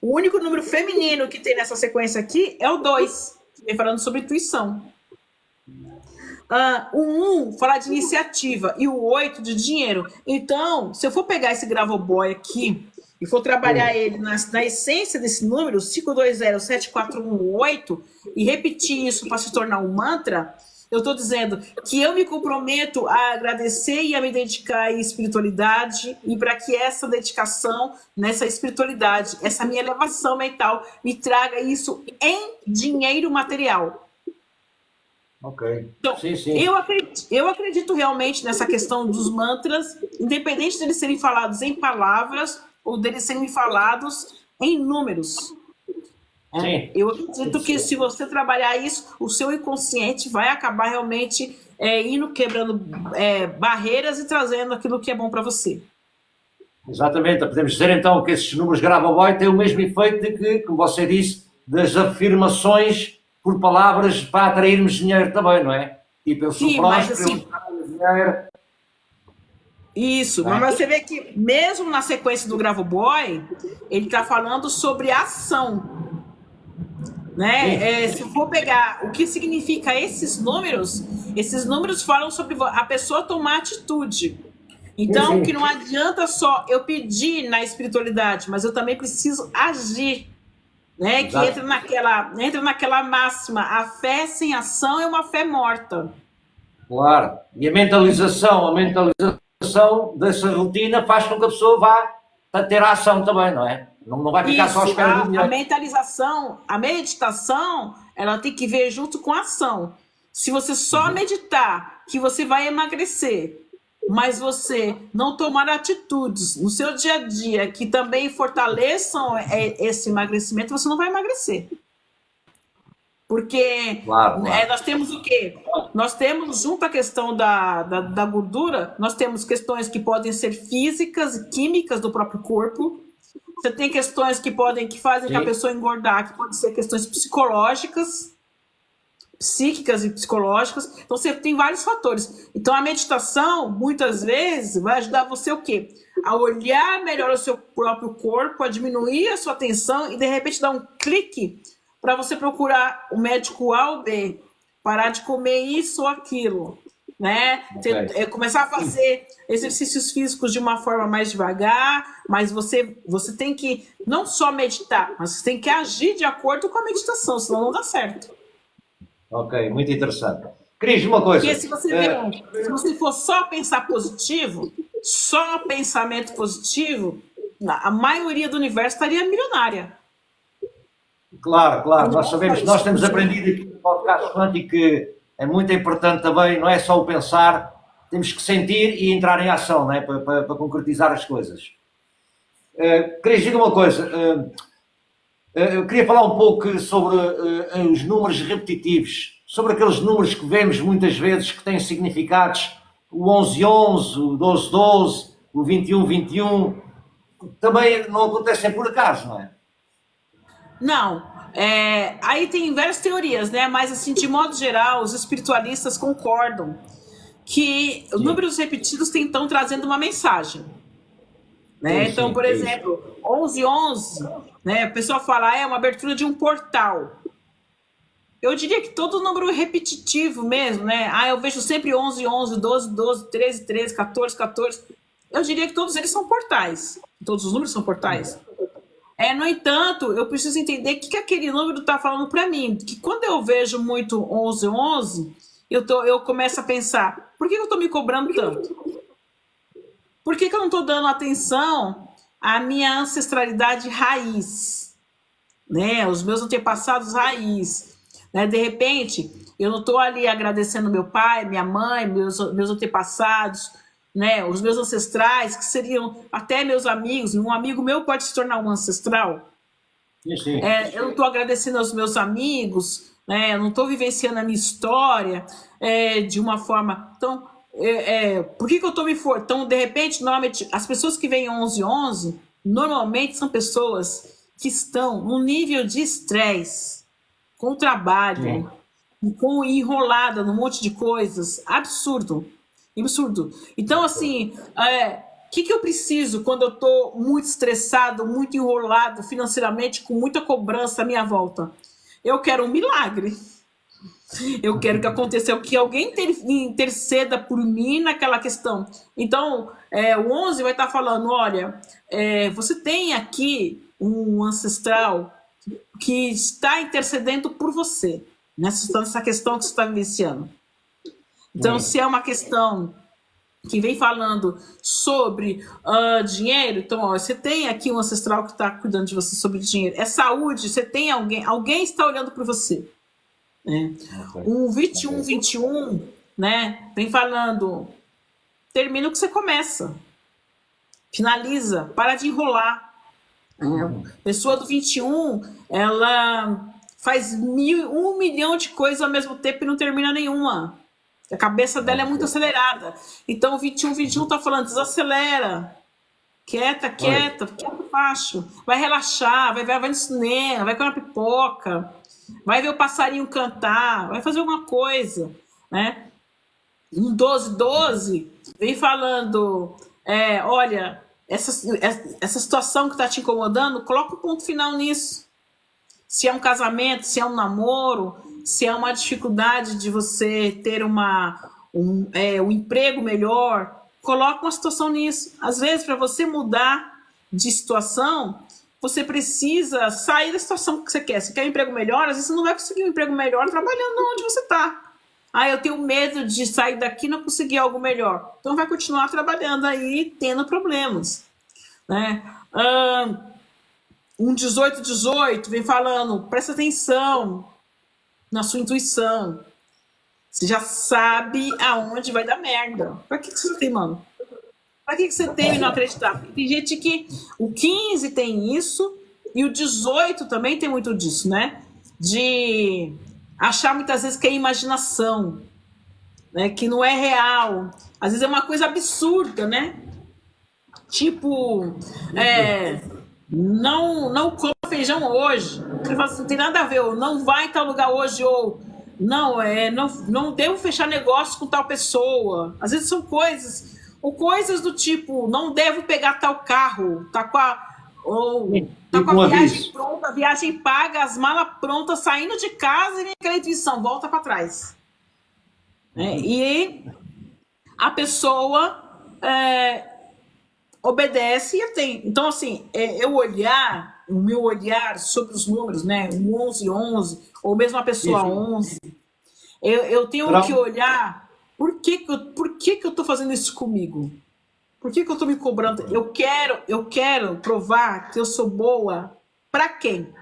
O único número feminino que tem nessa sequência aqui é o 2, que vem falando sobre intuição. O 1 fala de iniciativa e o 8 de dinheiro. Então, se eu for pegar esse Grabovoi aqui e for trabalhar ele na essência desse número, 5207418, e repetir isso para se tornar um mantra, eu estou dizendo que eu me comprometo a agradecer e a me dedicar à espiritualidade, e para que essa dedicação nessa espiritualidade, essa minha elevação mental, me traga isso em dinheiro material. Ok. Então, sim. Eu acredito realmente nessa questão dos mantras, independente deles serem falados em palavras ou deles serem falados em números. Eu acredito que se você trabalhar isso, o seu inconsciente vai acabar realmente indo quebrando barreiras e trazendo aquilo que é bom para você. Exatamente. Podemos dizer então que esses números Grabovoi têm o mesmo efeito de que, como você disse, das afirmações por palavras para atrairmos dinheiro também, não é? Tipo, eu sou próspero, dinheiro. Isso, mas você vê que mesmo na sequência do Grabovoi, ele está falando sobre ação. Né? Se for pegar o que significa esses números falam sobre a pessoa tomar atitude. Então, que não adianta só eu pedir na espiritualidade, mas eu também preciso agir. Né? Que entra naquela máxima, a fé sem ação é uma fé morta. Claro. E a mentalização dessa rotina faz com que a pessoa vá ter a ação também, não é? Não vai ficar só à Isso, espera do a dinheiro. mentalização, a meditação, ela tem que ver junto com a ação. Se você só meditar que você vai emagrecer, mas você não tomar atitudes no seu dia a dia que também fortaleçam esse emagrecimento, você não vai emagrecer. Porque Claro, claro. nós temos o quê? Nós temos, junto à questão da gordura, nós temos questões que podem ser físicas e químicas do próprio corpo. Você tem questões que fazem que a pessoa engordar, que podem ser questões psicológicas, psíquicas e psicológicas. Então, você tem vários fatores. Então, a meditação, muitas vezes, vai ajudar você o quê? A olhar melhor o seu próprio corpo, a diminuir a sua tensão e, de repente, dar um clique para você procurar o médico A ou B, parar de comer isso ou aquilo, né? Okay. Começar a fazer exercícios físicos de uma forma mais devagar, mas você tem que não só meditar, mas você tem que agir de acordo com a meditação, senão não dá certo. Ok, muito interessante. Cris, uma coisa. Porque se você for só pensar positivo, só pensamento positivo, a maioria do universo estaria milionária. Claro, claro, nós sabemos, nós temos aprendido aqui no podcast quântico que é muito importante também, não é só o pensar, temos que sentir e entrar em ação, não é? Para concretizar as coisas. Queria dizer uma coisa, eu queria falar um pouco sobre os números repetitivos, sobre aqueles números que vemos muitas vezes que têm significados, o 11-11, o 12-12, o 21-21, também não acontecem por acaso, não é? Não, aí tem várias teorias, né? Mas assim, de modo geral, os espiritualistas concordam que os números repetidos estão trazendo uma mensagem, né? Sim, então, por exemplo, 11-11, né? A pessoa fala, é uma abertura de um portal. Eu diria que todo número repetitivo mesmo, né? Eu vejo sempre 11-11, 12-12, 13-13, 14-14. Eu diria que todos eles são portais. Todos os números são portais. No entanto, eu preciso entender o que aquele número está falando para mim. Que quando eu vejo muito 11-11, eu começo a pensar, por que eu estou me cobrando tanto? Por que eu não estou dando atenção à minha ancestralidade raiz? Né? Os meus antepassados raiz. Né? De repente, eu não estou ali agradecendo meu pai, minha mãe, meus antepassados, né, os meus ancestrais, que seriam até meus amigos. Um amigo meu pode se tornar um ancestral. Sim. Eu não estou agradecendo aos meus amigos, né, eu não estou vivenciando a minha história de uma forma. Então, por que eu estou me for? Então, de repente, normalmente, as pessoas que vêm 11-11, normalmente são pessoas que estão num nível de estresse, com trabalho, com enrolada num monte de coisas, absurdo. Então, assim, o que eu preciso quando eu estou muito estressado, muito enrolado financeiramente, com muita cobrança à minha volta? Eu quero um milagre. Eu quero que aconteça, que alguém interceda por mim naquela questão. Então, o 11 vai estar falando, olha, você tem aqui um ancestral que está intercedendo por você, nessa questão que você está vivenciando. Então, se é uma questão que vem falando sobre dinheiro, então, você tem aqui um ancestral que está cuidando de você sobre dinheiro. É saúde, você tem alguém está olhando por você. Né? O 21-21, né, vem falando, termina o que você começa. Finaliza, para de enrolar. Pessoa do 21, ela faz 1 milhão de coisas ao mesmo tempo e não termina nenhuma. A cabeça dela é muito acelerada. Então, o 21-21 está falando, desacelera. Quieta, baixo. Vai relaxar, vai no cinema, vai comer uma pipoca, vai ver o passarinho cantar, vai fazer alguma coisa. Né? Um 12-12 vem falando, olha, essa situação que está te incomodando, coloca um ponto final nisso. Se é um casamento, se é um namoro, se é uma dificuldade de você ter um emprego melhor, coloca uma situação nisso. Às vezes, para você mudar de situação, você precisa sair da situação que você quer. Se quer um emprego melhor, às vezes você não vai conseguir um emprego melhor trabalhando onde você está. Ah, eu tenho medo de sair daqui e não conseguir algo melhor. Então vai continuar trabalhando aí, tendo problemas, né? Um 1818 vem falando, presta atenção na sua intuição. Você já sabe aonde vai dar merda. Pra que você tem, mano? Pra que você tem e não acreditar? Porque tem gente que o 15 tem isso e o 18 também tem muito disso, né? De achar muitas vezes que é imaginação, né? Que não é real. Às vezes é uma coisa absurda, né? Tipo, não coma feijão hoje. Ele fala assim, não tem nada a ver, ou não vai em tal lugar hoje, ou não devo fechar negócio com tal pessoa. Às vezes são coisas, ou coisas do tipo, não devo pegar tal carro, tá com a viagem pronta, a viagem paga, as malas prontas, saindo de casa e vem aquela intuição, volta para trás. E a pessoa obedece e tem. Então, assim, o meu olhar sobre os números, né? Um 11, ou mesmo a pessoa 11, eu tenho que olhar por que eu estou fazendo isso comigo? Por que eu estou me cobrando? Eu quero provar que eu sou boa para quem?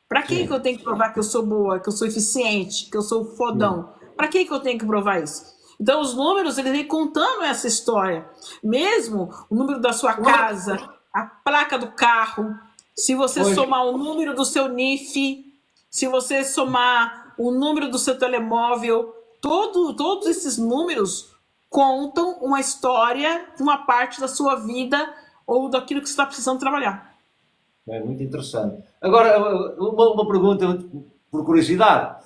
Para quem que eu tenho que provar que eu sou boa, que eu sou eficiente, que eu sou fodão? Para quem que eu tenho que provar isso? Então, os números, ele vem contando essa história. Mesmo o número da sua casa, a placa do carro, se você somar o número do seu NIF, se você somar o número do seu telemóvel, todos esses números contam uma história de uma parte da sua vida ou daquilo que você está precisando trabalhar. É muito interessante. Agora, uma pergunta por curiosidade.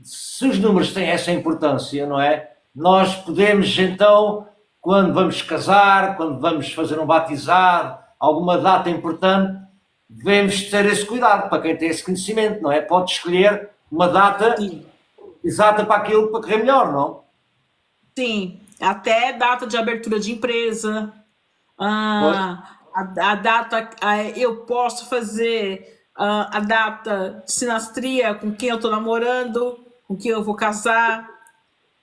Se os números têm essa importância, não é? Nós podemos, então, quando vamos casar, quando vamos fazer um batizado, alguma data importante, devemos ter esse cuidado, para quem tem esse conhecimento, não é? Pode escolher uma data exata para aquilo, para correr melhor, não? Sim, até data de abertura de empresa, a data, eu posso fazer a data de sinastria com quem eu estou namorando, com quem eu vou casar,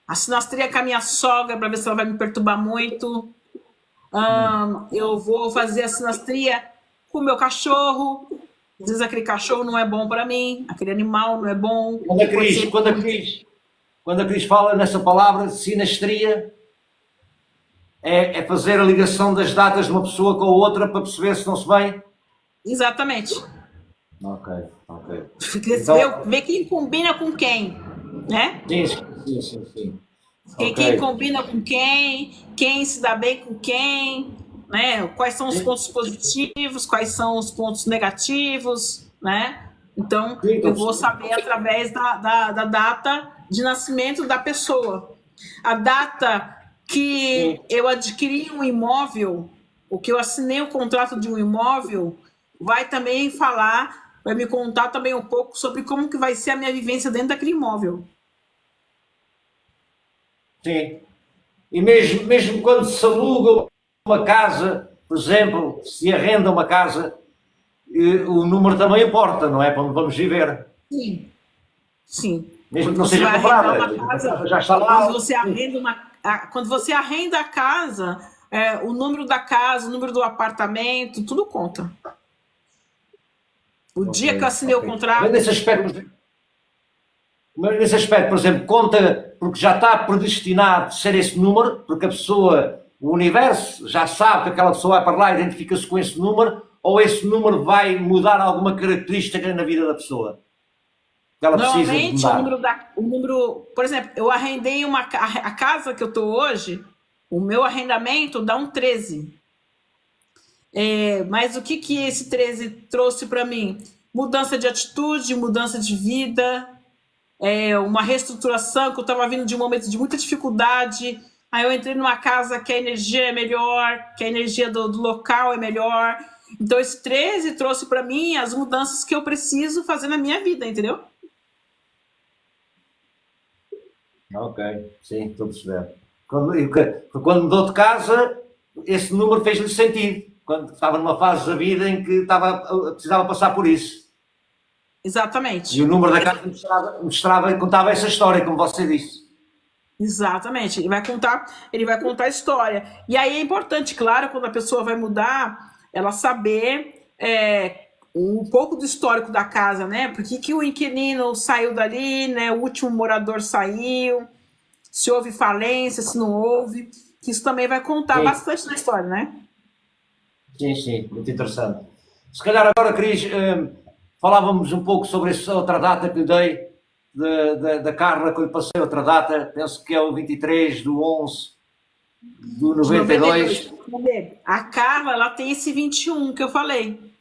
a sinastria com a minha sogra para ver se ela vai me perturbar muito, eu vou fazer a sinastria com o meu cachorro, às vezes aquele cachorro não é bom para mim, aquele animal não é bom. Quando a Cris fala nessa palavra, sinastria, é fazer a ligação das datas de uma pessoa com a outra para perceber se não se bem? Exatamente. Ok. Então, ver quem combina com quem, né? Sim. Quem combina com quem se dá bem com quem, né? Quais são os pontos positivos, quais são os pontos negativos, né? Então, eu vou saber através da data de nascimento da pessoa. A data que eu adquiri um imóvel, o que eu assinei o contrato de um imóvel, vai também vai me contar também um pouco sobre como que vai ser a minha vivência dentro daquele imóvel. Sim. E mesmo quando se aluga uma casa, por exemplo, se arrenda uma casa, o número também importa, não é? Para onde vamos viver. Sim. Mesmo que não seja comprada, já está lá. Quando você arrenda a casa, o número da casa, o número do apartamento, tudo conta. O dia que eu assinei o contrato... Mas nesse aspecto, por exemplo, conta porque já está predestinado ser esse número, porque a pessoa, o universo, já sabe que aquela pessoa vai para lá e identifica-se com esse número, ou esse número vai mudar alguma característica na vida da pessoa? Que ela Normalmente, precisa mudar. o número... Por exemplo, eu arrendei a casa que eu estou hoje, o meu arrendamento dá um 13. Mas o que esse 13 trouxe para mim? Mudança de atitude, mudança de vida, uma reestruturação, que eu estava vindo de um momento de muita dificuldade, aí eu entrei numa casa que a energia é melhor, que a energia do local é melhor. Então esse 13 trouxe para mim as mudanças que eu preciso fazer na minha vida, entendeu? Ok, sim, estou a perceber. Quando mudou de casa, esse número fez-lhe sentido. Quando estava numa fase da vida em que precisava passar por isso. Exatamente. E o número da casa mostrava, contava essa história, como você disse. Exatamente. Ele vai contar a história. E aí é importante, claro, quando a pessoa vai mudar, ela saber um pouco do histórico da casa, né? Por que que o inquilino saiu dali, né? O último morador saiu, se houve falência, se não houve, que isso também vai contar Sim, bastante na história, né? sim, sim, muito interessante. Se calhar agora, Cris, falávamos um pouco sobre essa outra data que lhe dei, da Carla, que eu lhe passei outra data, penso que é o 23/11/92. A Carla, ela tem esse 21 que eu falei. O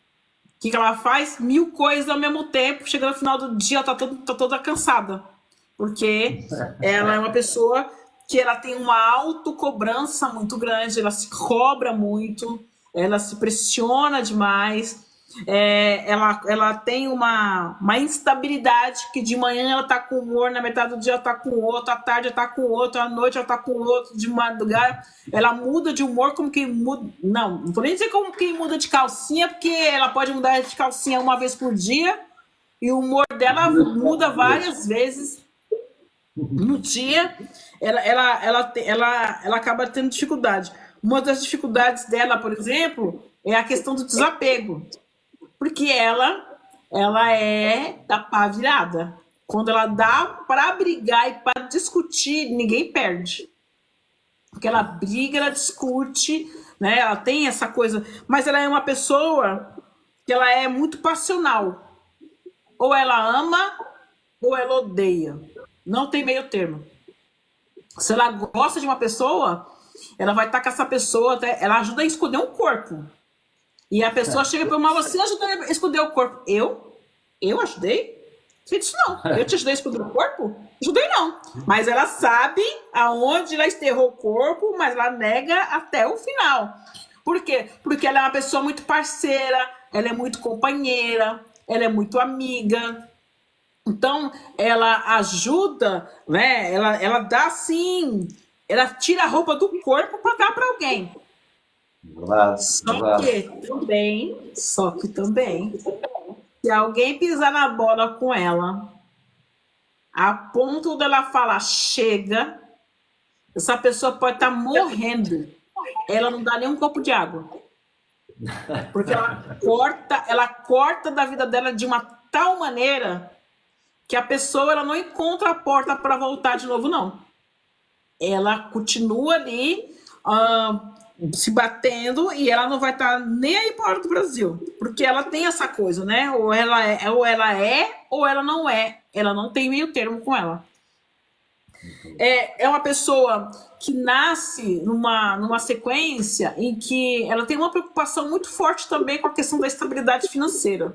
que que ela faz? 1000 coisas ao mesmo tempo. Chega no final do dia, ela tá toda cansada. Porque ela é uma pessoa que ela tem uma autocobrança muito grande, ela se cobra muito, ela se pressiona demais, ela tem uma instabilidade que de manhã ela tá com humor, na metade do dia ela tá com outro, à tarde ela tá com outro, à noite ela tá com outro, de madrugada ela muda de humor como quem muda. Não vou nem dizer como quem muda de calcinha, porque ela pode mudar de calcinha uma vez por dia e o humor dela muda várias vezes no dia. Ela acaba tendo dificuldade. Uma das dificuldades dela, por exemplo, é a questão do desapego. Porque ela é da pá virada. Quando ela dá para brigar e para discutir, ninguém perde. Porque ela briga, ela discute, né? Ela tem essa coisa. Mas ela é uma pessoa que ela é muito passional. Ou ela ama, ou ela odeia. Não tem meio termo. Se ela gosta de uma pessoa, ela vai estar com essa pessoa, ela ajuda a esconder um corpo. E a pessoa chega para mim, você ajudou a esconder o corpo. Eu ajudei? Você disse, não. Eu te ajudei a esconder o corpo? Ajudei, não. Mas ela sabe aonde ela enterrou o corpo, mas ela nega até o final. Por quê? Porque ela é uma pessoa muito parceira, ela é muito companheira, ela é muito amiga. Então, ela ajuda, né? Ela dá assim, ela tira a roupa do corpo para dar para alguém. Verdade, verdade. Só que também, se alguém pisar na bola com ela, a ponto dela falar chega, essa pessoa pode estar morrendo. Ela não dá nem um copo de água. Porque ela corta da vida dela de uma tal maneira que a pessoa ela não encontra a porta para voltar de novo, não. Ela continua ali se batendo e ela não vai estar nem aí para do Brasil, porque ela tem essa coisa, né? Ou ela é ou ela não é. Ela não tem meio termo com ela. É uma pessoa que nasce numa sequência em que ela tem uma preocupação muito forte também com a questão da estabilidade financeira.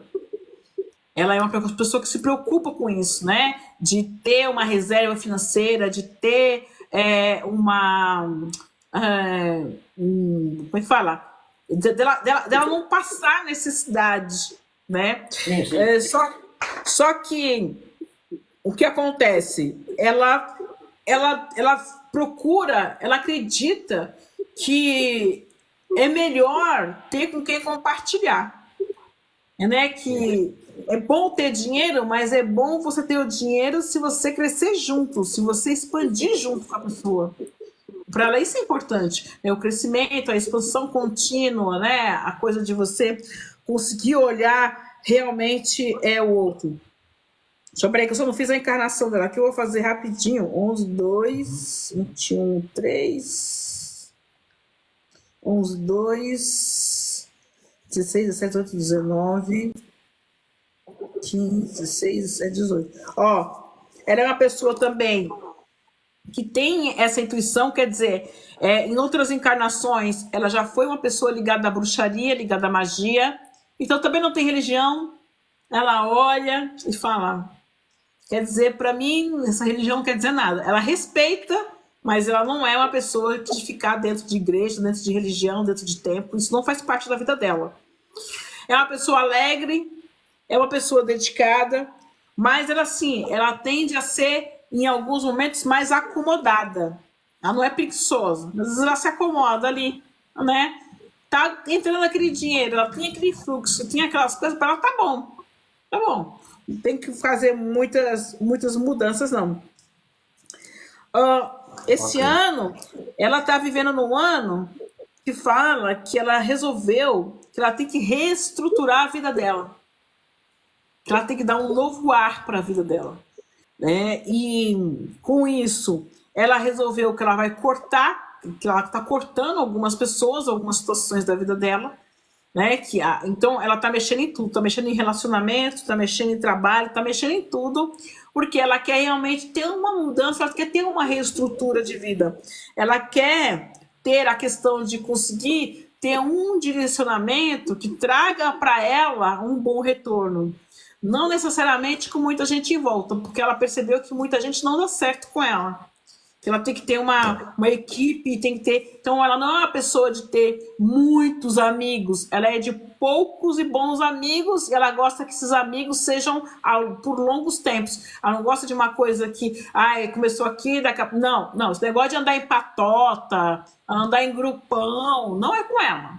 Ela é uma pessoa que se preocupa com isso, né? De ter uma reserva financeira, de ter como é que fala? Dela não passar necessidade, né? Sim, sim. Só que o que acontece? Ela procura, ela acredita que é melhor ter com quem compartilhar, né? Que é bom ter dinheiro, mas é bom você ter o dinheiro se você crescer junto, se você expandir junto com a pessoa. Para ela isso é importante, né? O crescimento, a expansão contínua, né? A coisa de você conseguir olhar realmente o outro. Deixa eu ver que eu só não fiz a encarnação dela, que eu vou fazer rapidinho. 11, 2, 21, 3, 11, 2, 16, 17, 18, 19, 15, 16, 17, 18. Ó, ela é uma pessoa também que tem essa intuição, quer dizer, em outras encarnações, ela já foi uma pessoa ligada à bruxaria, ligada à magia, então também não tem religião, ela olha e fala, quer dizer, para mim, essa religião não quer dizer nada, ela respeita, mas ela não é uma pessoa de ficar dentro de igreja, dentro de religião, dentro de templo, isso não faz parte da vida dela. É uma pessoa alegre, é uma pessoa dedicada, mas ela, assim, ela tende a ser em alguns momentos mais acomodada. Ela não é preguiçosa, às vezes ela se acomoda ali, né? Tá entrando aquele dinheiro, ela tem aquele fluxo, tem aquelas coisas, para ela tá bom. tem que fazer muitas mudanças, não. Esse ano, ela está vivendo num ano que fala que ela resolveu que ela tem que reestruturar a vida dela. Que ela tem que dar um novo ar para a vida dela. Né? E com isso, ela resolveu que ela vai cortar, que ela está cortando algumas pessoas, algumas situações da vida dela. Né? Então, ela está mexendo em tudo, está mexendo em relacionamento, está mexendo em trabalho, está mexendo em tudo, porque ela quer realmente ter uma mudança, ela quer ter uma reestrutura de vida. Ela quer ter a questão de conseguir ter um direcionamento que traga para ela um bom retorno. Não necessariamente com muita gente em volta, porque ela percebeu que muita gente não dá certo com ela. Ela tem que ter uma equipe, tem que ter... Então, ela não é uma pessoa de ter muitos amigos, ela é de poucos e bons amigos, e ela gosta que esses amigos sejam por longos tempos. Ela não gosta de uma coisa que, começou aqui, daqui a... Não, esse negócio de andar em patota, andar em grupão, não é com ela.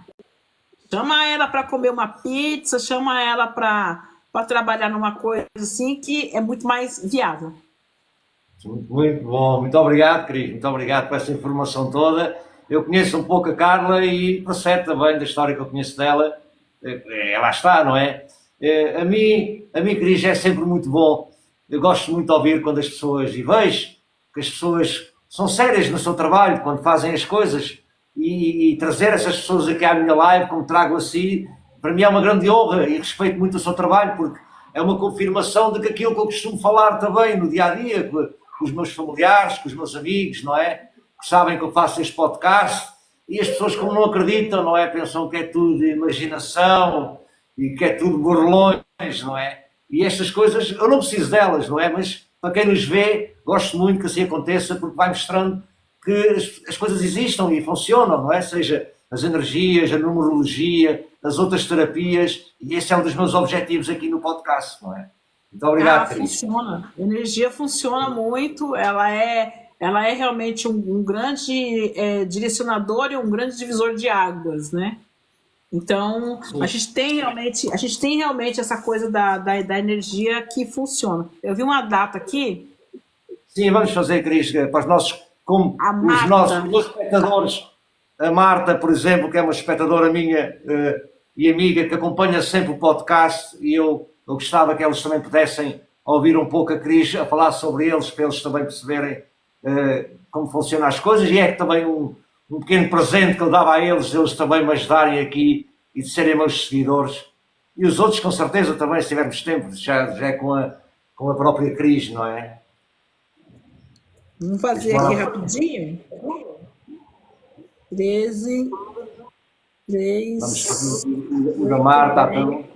Chama ela para comer uma pizza, chama ela para trabalhar numa coisa assim que é muito mais viável. Muito bom, muito obrigado, Cris, muito obrigado por essa informação toda. Eu conheço um pouco a Carla e percebo também da história que eu conheço dela. Ela está, não é? A mim, Cris, é sempre muito bom. Eu gosto muito de ouvir quando as pessoas, e vejo que as pessoas são sérias no seu trabalho, quando fazem as coisas, e trazer essas pessoas aqui à minha live, como trago assim, para mim é uma grande honra e respeito muito o seu trabalho, porque é uma confirmação de que aquilo que eu costumo falar também no dia-a-dia, com os meus familiares, com os meus amigos, não é? Que sabem que eu faço este podcast, e as pessoas, como não acreditam, não é? Pensam que é tudo imaginação e que é tudo borrolões, não é? E estas coisas, eu não preciso delas, não é? Mas para quem nos vê, gosto muito que assim aconteça, porque vai mostrando que as coisas existam e funcionam, não é? Seja as energias, a numerologia, as outras terapias, e esse é um dos meus objetivos aqui no podcast, não é? Muito obrigado, Cris. Funciona. A energia funciona muito, ela é realmente um grande direcionador e um grande divisor de águas, né? Então, a gente tem realmente essa coisa da energia que funciona. Eu vi uma data aqui. Sim, vamos fazer, Cris, para os nossos espectadores. A Marta, por exemplo, que é uma espectadora minha e amiga, que acompanha sempre o podcast, e eu gostava que eles também pudessem ouvir um pouco a Cris a falar sobre eles, para eles também perceberem como funcionam as coisas, e é também um pequeno presente que eu dava a eles também me ajudarem aqui e de serem meus seguidores. E os outros, com certeza, também, se tivermos tempo, já é com a própria Cris, não é? Vamos fazer aqui rapidinho. 13. Vamos fazer o Marta, então.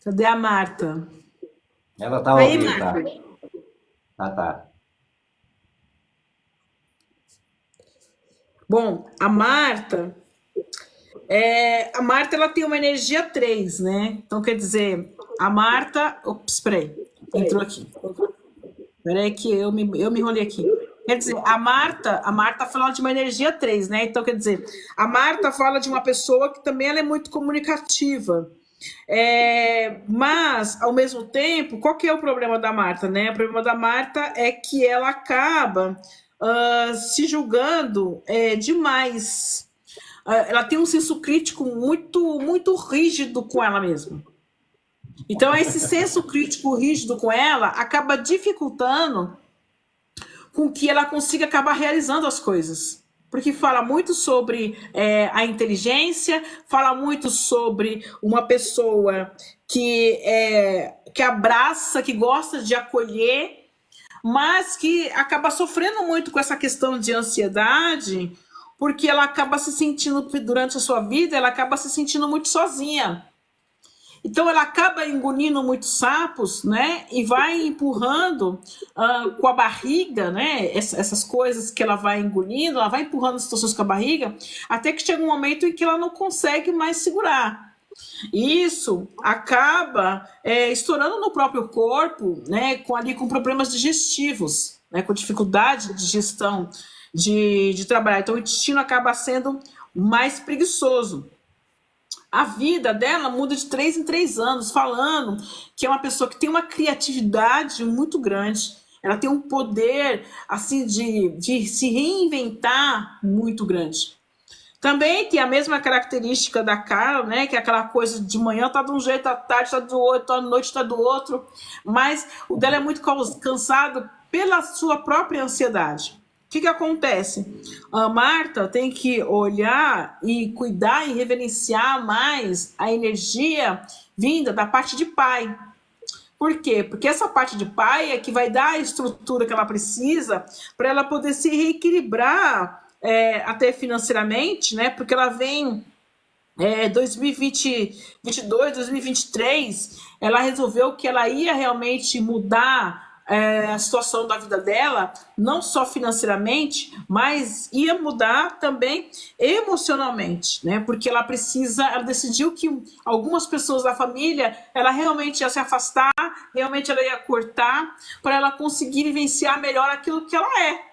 Cadê a Marta? Ela está a ouvir, tá. Bom, a Marta ela tem uma energia 3, né? Então, quer dizer, a Marta... Ops, peraí, entrou aqui. Peraí que eu me enrolei aqui. Quer dizer, a Marta fala de uma energia 3, né? Então, quer dizer, a Marta fala de uma pessoa que também ela é muito comunicativa. Mas, ao mesmo tempo, qual que é o problema da Marta, né? O problema da Marta é que ela acaba se julgando demais. Ela tem um senso crítico muito, muito rígido com ela mesma. Então, esse senso crítico rígido com ela acaba dificultando com que ela consiga acabar realizando as coisas. Porque fala muito sobre a inteligência, fala muito sobre uma pessoa que abraça, que gosta de acolher, mas que acaba sofrendo muito com essa questão de ansiedade, porque ela acaba se sentindo, durante a sua vida, ela acaba se sentindo muito sozinha. Então, ela acaba engolindo muitos sapos, né? E vai empurrando com a barriga, né? Essas coisas que ela vai engolindo, ela vai empurrando as situações com a barriga, até que chega um momento em que ela não consegue mais segurar. E isso acaba estourando no próprio corpo, né? Com problemas digestivos, né? Com dificuldade de digestão, de trabalhar. Então, o intestino acaba sendo mais preguiçoso. A vida dela muda de 3 em 3 anos, falando que é uma pessoa que tem uma criatividade muito grande. Ela tem um poder assim de se reinventar muito grande. Também tem a mesma característica da Carla, né? Que é aquela coisa de manhã tá de um jeito, à tarde tá do outro, à noite tá do outro. Mas o dela é muito cansado pela sua própria ansiedade. O que acontece? A Marta tem que olhar e cuidar e reverenciar mais a energia vinda da parte de pai. Por quê? Porque essa parte de pai é que vai dar a estrutura que ela precisa para ela poder se reequilibrar até financeiramente, né? Porque ela vem 2022, 2023, ela resolveu que ela ia realmente mudar a situação da vida dela, não só financeiramente, mas ia mudar também emocionalmente, né? Porque ela decidiu que algumas pessoas da família, ela realmente ia se afastar, realmente ela ia cortar, para ela conseguir vivenciar melhor aquilo que ela é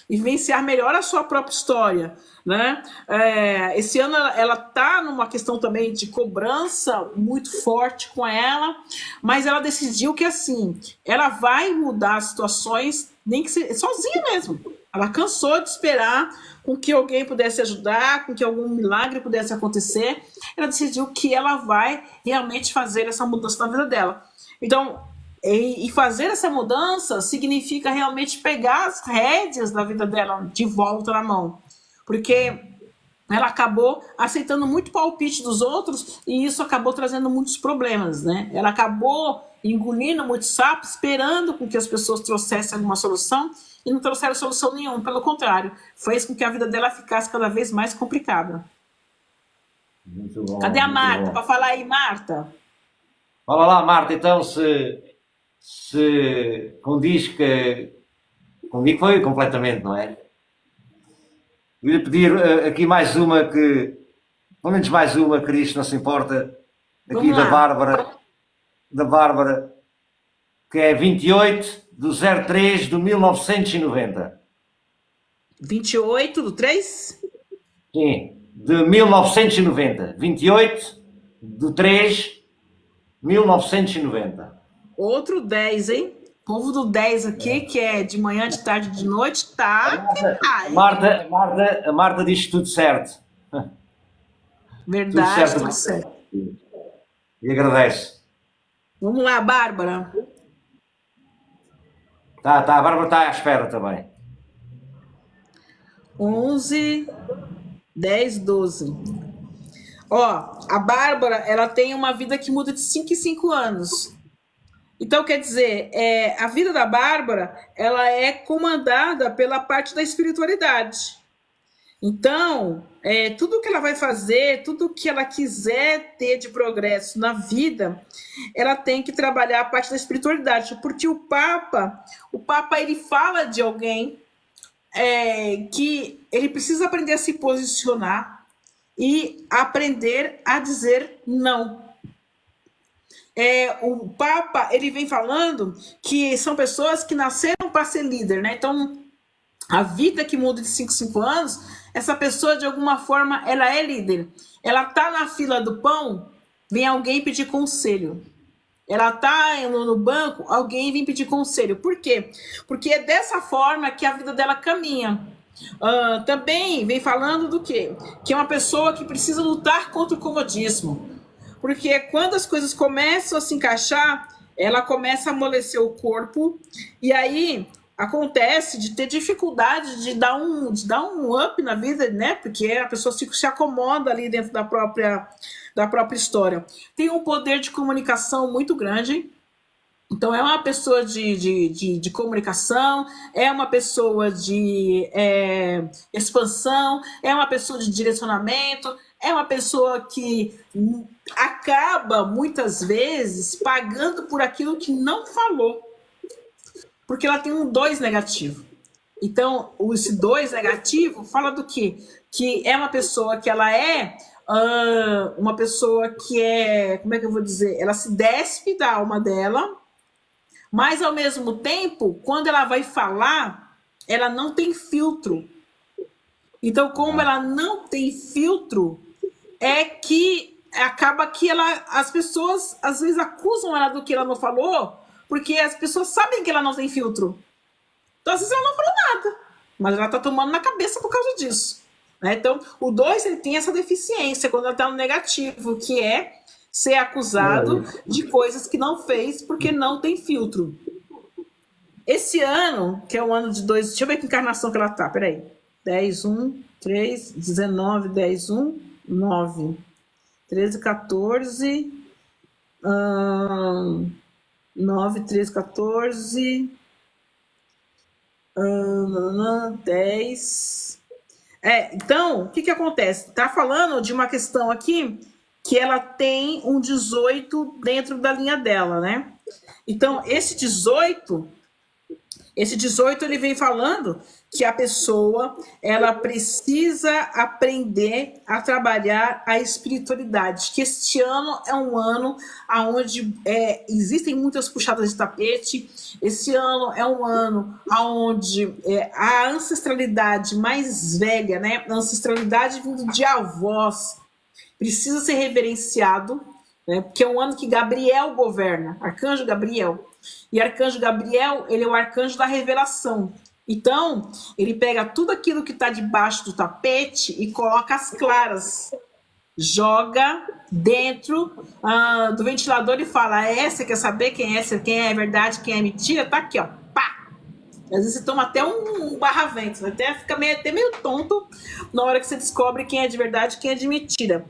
e vivenciar melhor a sua própria história, né? Esse ano ela tá numa questão também de cobrança muito forte com ela, mas ela decidiu que assim, ela vai mudar as situações, nem que seja sozinha mesmo. Ela cansou de esperar com que alguém pudesse ajudar, com que algum milagre pudesse acontecer. Ela decidiu que ela vai realmente fazer essa mudança na vida dela. Então, e fazer essa mudança significa realmente pegar as rédeas da vida dela de volta na mão. Porque ela acabou aceitando muito palpite dos outros e isso acabou trazendo muitos problemas, né? Ela acabou engolindo muito sapo, esperando com que as pessoas trouxessem alguma solução e não trouxeram solução nenhuma. Pelo contrário, fez com que a vida dela ficasse cada vez mais complicada. Muito bom. Cadê a Marta? Para falar aí, Marta? Fala lá, Marta, então se condiz que comigo foi completamente, não é? Eu ia pedir aqui mais uma que, pelo menos mais uma, Cris, não se importa, aqui da Bárbara, que é 28/03/1990. 28/3? Sim, de 1990. 28/3/1990. Outro 10, hein? O povo do 10 aqui, que é de manhã, de tarde, de noite, tá? A Marta diz tudo certo. Verdade, tudo certo. E agradece. Vamos lá, Bárbara. Tá, a Bárbara está à espera também. 11, 10, 12. Ó, a Bárbara, ela tem uma vida que muda de 5 em 5 anos. Então, quer dizer, a vida da Bárbara, ela é comandada pela parte da espiritualidade. Então, tudo que ela vai fazer, tudo que ela quiser ter de progresso na vida, ela tem que trabalhar a parte da espiritualidade, porque o Papa ele fala de alguém que ele precisa aprender a se posicionar e aprender a dizer não. O Papa ele vem falando que são pessoas que nasceram para ser líder, né? Então, a vida que muda de 5 em 5 anos, essa pessoa, de alguma forma, ela é líder. Ela tá na fila do pão, vem alguém pedir conselho. Ela tá no banco, alguém vem pedir conselho. Por quê? Porque é dessa forma que a vida dela caminha. Também vem falando do quê? Que é uma pessoa que precisa lutar contra o comodismo. Porque quando as coisas começam a se encaixar, ela começa a amolecer o corpo, e aí acontece de ter dificuldade de dar um up na vida, né? Porque a pessoa se acomoda ali dentro da própria história. Tem um poder de comunicação muito grande. Então, é uma pessoa de comunicação, é uma pessoa de expansão, é uma pessoa de direcionamento, é uma pessoa que acaba, muitas vezes, pagando por aquilo que não falou. Porque ela tem um 2 negativo. Então, esse 2 negativo fala do quê? Que é uma pessoa que ela é uma pessoa que como é que eu vou dizer? Ela se despe da alma dela, mas, ao mesmo tempo, quando ela vai falar, ela não tem filtro. Então, como ela não tem filtro, é que acaba que as pessoas às vezes acusam ela do que ela não falou, porque as pessoas sabem que ela não tem filtro. Então, às vezes, ela não falou nada, mas ela está tomando na cabeça por causa disso. Né? Então, o 2 ele tem essa deficiência quando ela está no negativo, que é ser acusado de coisas que não fez porque não tem filtro. Esse ano, que é o ano de 2, deixa eu ver que encarnação que ela tá, peraí. 10, 1, 3, 19, 10, 1, 9, 13, 14, 9, 13, 14, 10. Então, o que acontece? Tá falando de uma questão aqui que ela tem um 18 dentro da linha dela, né? Então, esse 18 ele vem falando que a pessoa ela precisa aprender a trabalhar a espiritualidade, que este ano é um ano onde existem muitas puxadas de tapete, esse ano é um ano onde a ancestralidade mais velha, né, a ancestralidade vindo de avós, precisa ser reverenciado, né, porque é um ano que Gabriel governa, Arcanjo Gabriel. E Arcanjo Gabriel, ele é o arcanjo da revelação. Então, ele pega tudo aquilo que está debaixo do tapete e coloca as claras. Joga dentro do ventilador e fala, você quer saber quem é verdade, quem é mentira? Tá aqui, ó. Pá! Às vezes você toma até um barra-vento, até fica até meio tonto na hora que você descobre quem é de verdade e quem é de mentira.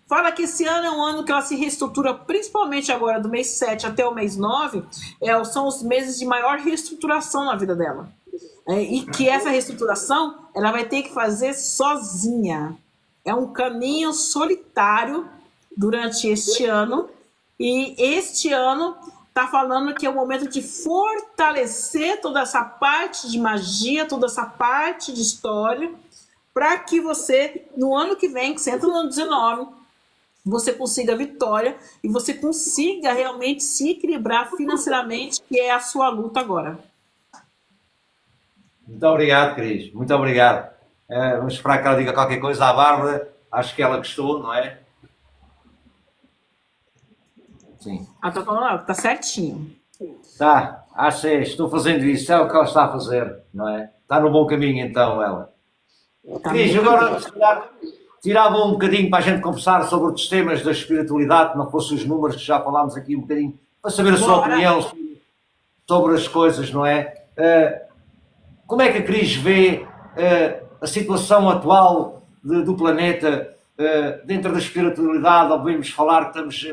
Fala que esse ano é um ano que ela se reestrutura, principalmente agora, do mês 7 até o mês 9, são os meses de maior reestruturação na vida dela. E que essa reestruturação ela vai ter que fazer sozinha. É um caminho solitário durante este ano. E este ano está falando que é o momento de fortalecer toda essa parte de magia, toda essa parte de história, para que você, no ano que vem, que você entra no ano 19, você consiga vitória e você consiga realmente se equilibrar financeiramente, que é a sua luta agora. Muito obrigado, Cris. Muito obrigado. Vamos esperar que ela diga qualquer coisa à Bárbara. Acho que ela gostou, não é? Sim. Tá falando, tá certinho. Tá, estou fazendo isso. É o que ela está a fazer, não é? Está no bom caminho, então, ela. Tá. Cris, agora, se calhar, tirava um bocadinho para a gente conversar sobre outros temas da espiritualidade, que não fossem os números que já falámos aqui um bocadinho, para saber a sua opinião sobre as coisas, não é? Como é que a Cris vê a situação atual do planeta dentro da espiritualidade? Ouvimos falar que estamos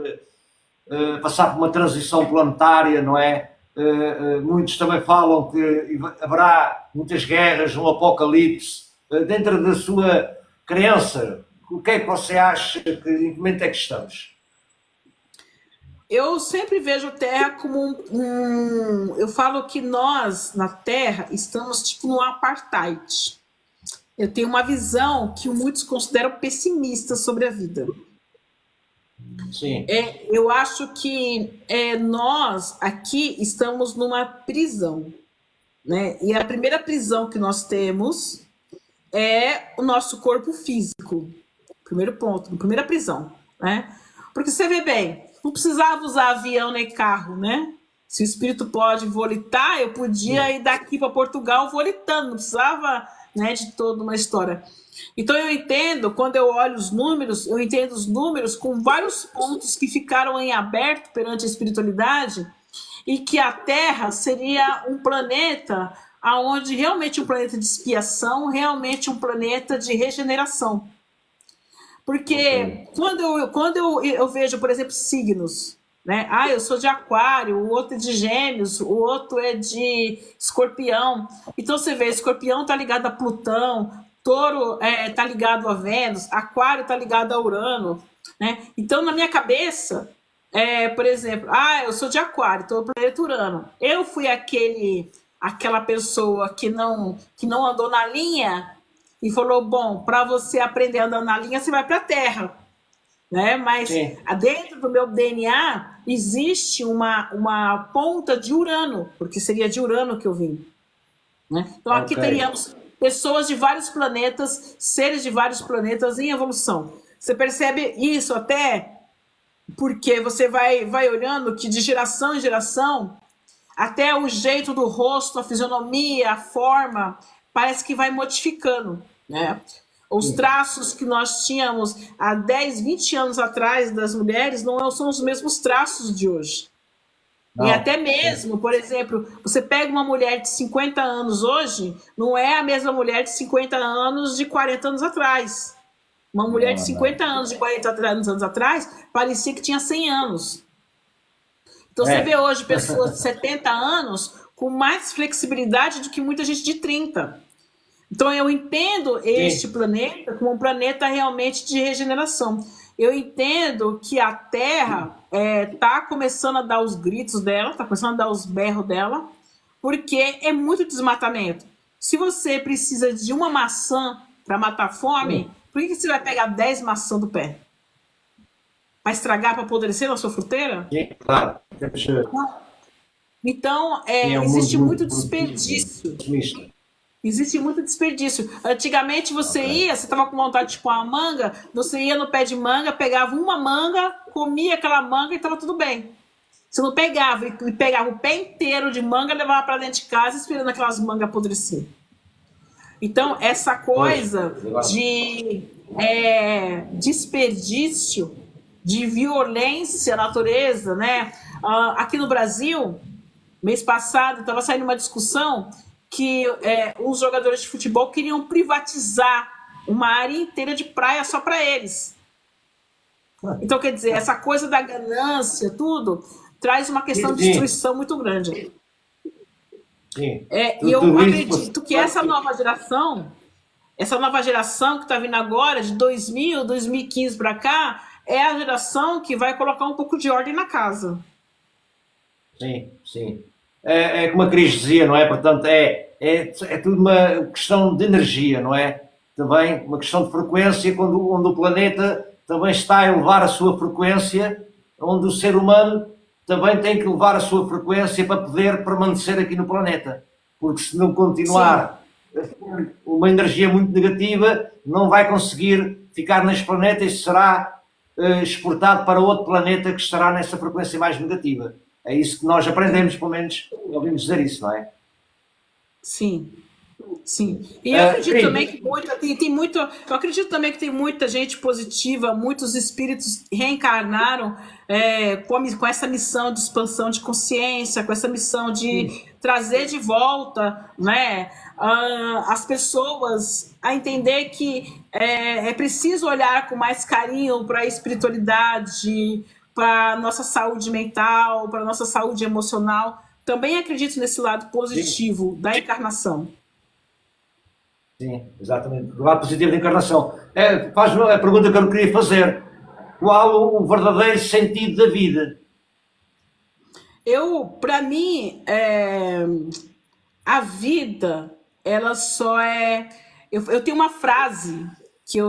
a passar por uma transição planetária, não é? Muitos também falam que haverá muitas guerras, um apocalipse. Dentro da sua crença, o que é que você acha, em que momento é que estamos? Eu sempre vejo a Terra como eu falo que nós, na Terra, estamos tipo num apartheid. Eu tenho uma visão que muitos consideram pessimista sobre a vida. Sim. Eu acho que nós aqui estamos numa prisão, né? E a primeira prisão que nós temos é o nosso corpo físico. Primeiro ponto, primeira prisão, né? Porque você vê bem, não precisava usar avião nem carro, né? Se o espírito pode volitar, eu podia ir daqui para Portugal volitando, não precisava, né, de toda uma história. Então eu entendo, quando eu olho os números, eu entendo os números com vários pontos que ficaram em aberto perante a espiritualidade e que a Terra seria um planeta onde realmente um planeta de expiação, realmente um planeta de regeneração. Porque quando eu vejo, por exemplo, signos, né? Eu sou de Aquário, o outro é de Gêmeos, o outro é de Escorpião. Então você vê, Escorpião está ligado a Plutão, Touro está ligado a Vênus, Aquário está ligado a Urano, né? Então na minha cabeça, por exemplo, eu sou de Aquário, estou no planeta Urano. Eu fui aquela pessoa que não andou na linha e falou, bom, para você aprender a andar na linha, você vai para a Terra. Né? Mas dentro do meu DNA existe uma ponta de Urano, porque seria de Urano que eu vim. Né? Então aqui teríamos pessoas de vários planetas, seres de vários planetas em evolução. Você percebe isso até porque você vai olhando que de geração em geração, até o jeito do rosto, a fisionomia, a forma, parece que vai modificando, né? Os traços que nós tínhamos há 10, 20 anos atrás das mulheres não são os mesmos traços de hoje. Não. E até mesmo, por exemplo, você pega uma mulher de 50 anos hoje, não é a mesma mulher de 50 anos de 40 anos atrás. Uma mulher de 50 anos, de 40 anos atrás, parecia que tinha 100 anos. Então você vê hoje pessoas de 70 anos com mais flexibilidade do que muita gente de 30. Então eu entendo este planeta como um planeta realmente de regeneração. Eu entendo que a Terra está começando a dar os gritos dela, está começando a dar os berros dela, porque é muito desmatamento. Se você precisa de uma maçã para matar a fome, por que você vai pegar 10 maçãs do pé? Para estragar, para apodrecer na sua fruteira? Sim, claro. Então, existe muito desperdício. Existe muito desperdício. Antigamente você estava com vontade de pôr uma manga, você ia no pé de manga, pegava uma manga, comia aquela manga e estava tudo bem. Você não pegava, e pegava o pé inteiro de manga, levava para dentro de casa esperando aquelas mangas apodrecer. Então, essa coisa de desperdício, de violência à natureza, né? Aqui no Brasil, mês passado, estava saindo uma discussão que os jogadores de futebol queriam privatizar uma área inteira de praia só para eles. Então, quer dizer, essa coisa da ganância, tudo, traz uma questão de destruição muito grande. Sim. E eu acredito que essa nova geração que está vindo agora, de 2000, 2015 para cá, é a geração que vai colocar um pouco de ordem na casa. Sim, sim. É como a Cris dizia, não é? Portanto, é tudo uma questão de energia, não é? Também uma questão de frequência, onde o planeta também está a elevar a sua frequência, onde o ser humano também tem que levar a sua frequência para poder permanecer aqui no planeta. Porque se não continuar uma energia muito negativa, não vai conseguir ficar neste planeta e será exportado para outro planeta que estará nessa frequência mais negativa. É isso que nós aprendemos, pelo menos ouvimos dizer isso, não é? Sim, sim. E eu acredito também que eu acredito também que tem muita gente positiva, muitos espíritos reencarnaram com essa missão de expansão de consciência, com essa missão de trazer de volta, né, as pessoas a entender que é preciso olhar com mais carinho para a espiritualidade, para a nossa saúde mental, para a nossa saúde emocional. Também acredito nesse lado positivo da encarnação. Sim, exatamente. O lado positivo da encarnação. Faz a pergunta que eu queria fazer. Qual o verdadeiro sentido da vida? Para mim, a vida, ela só é... Eu tenho uma frase que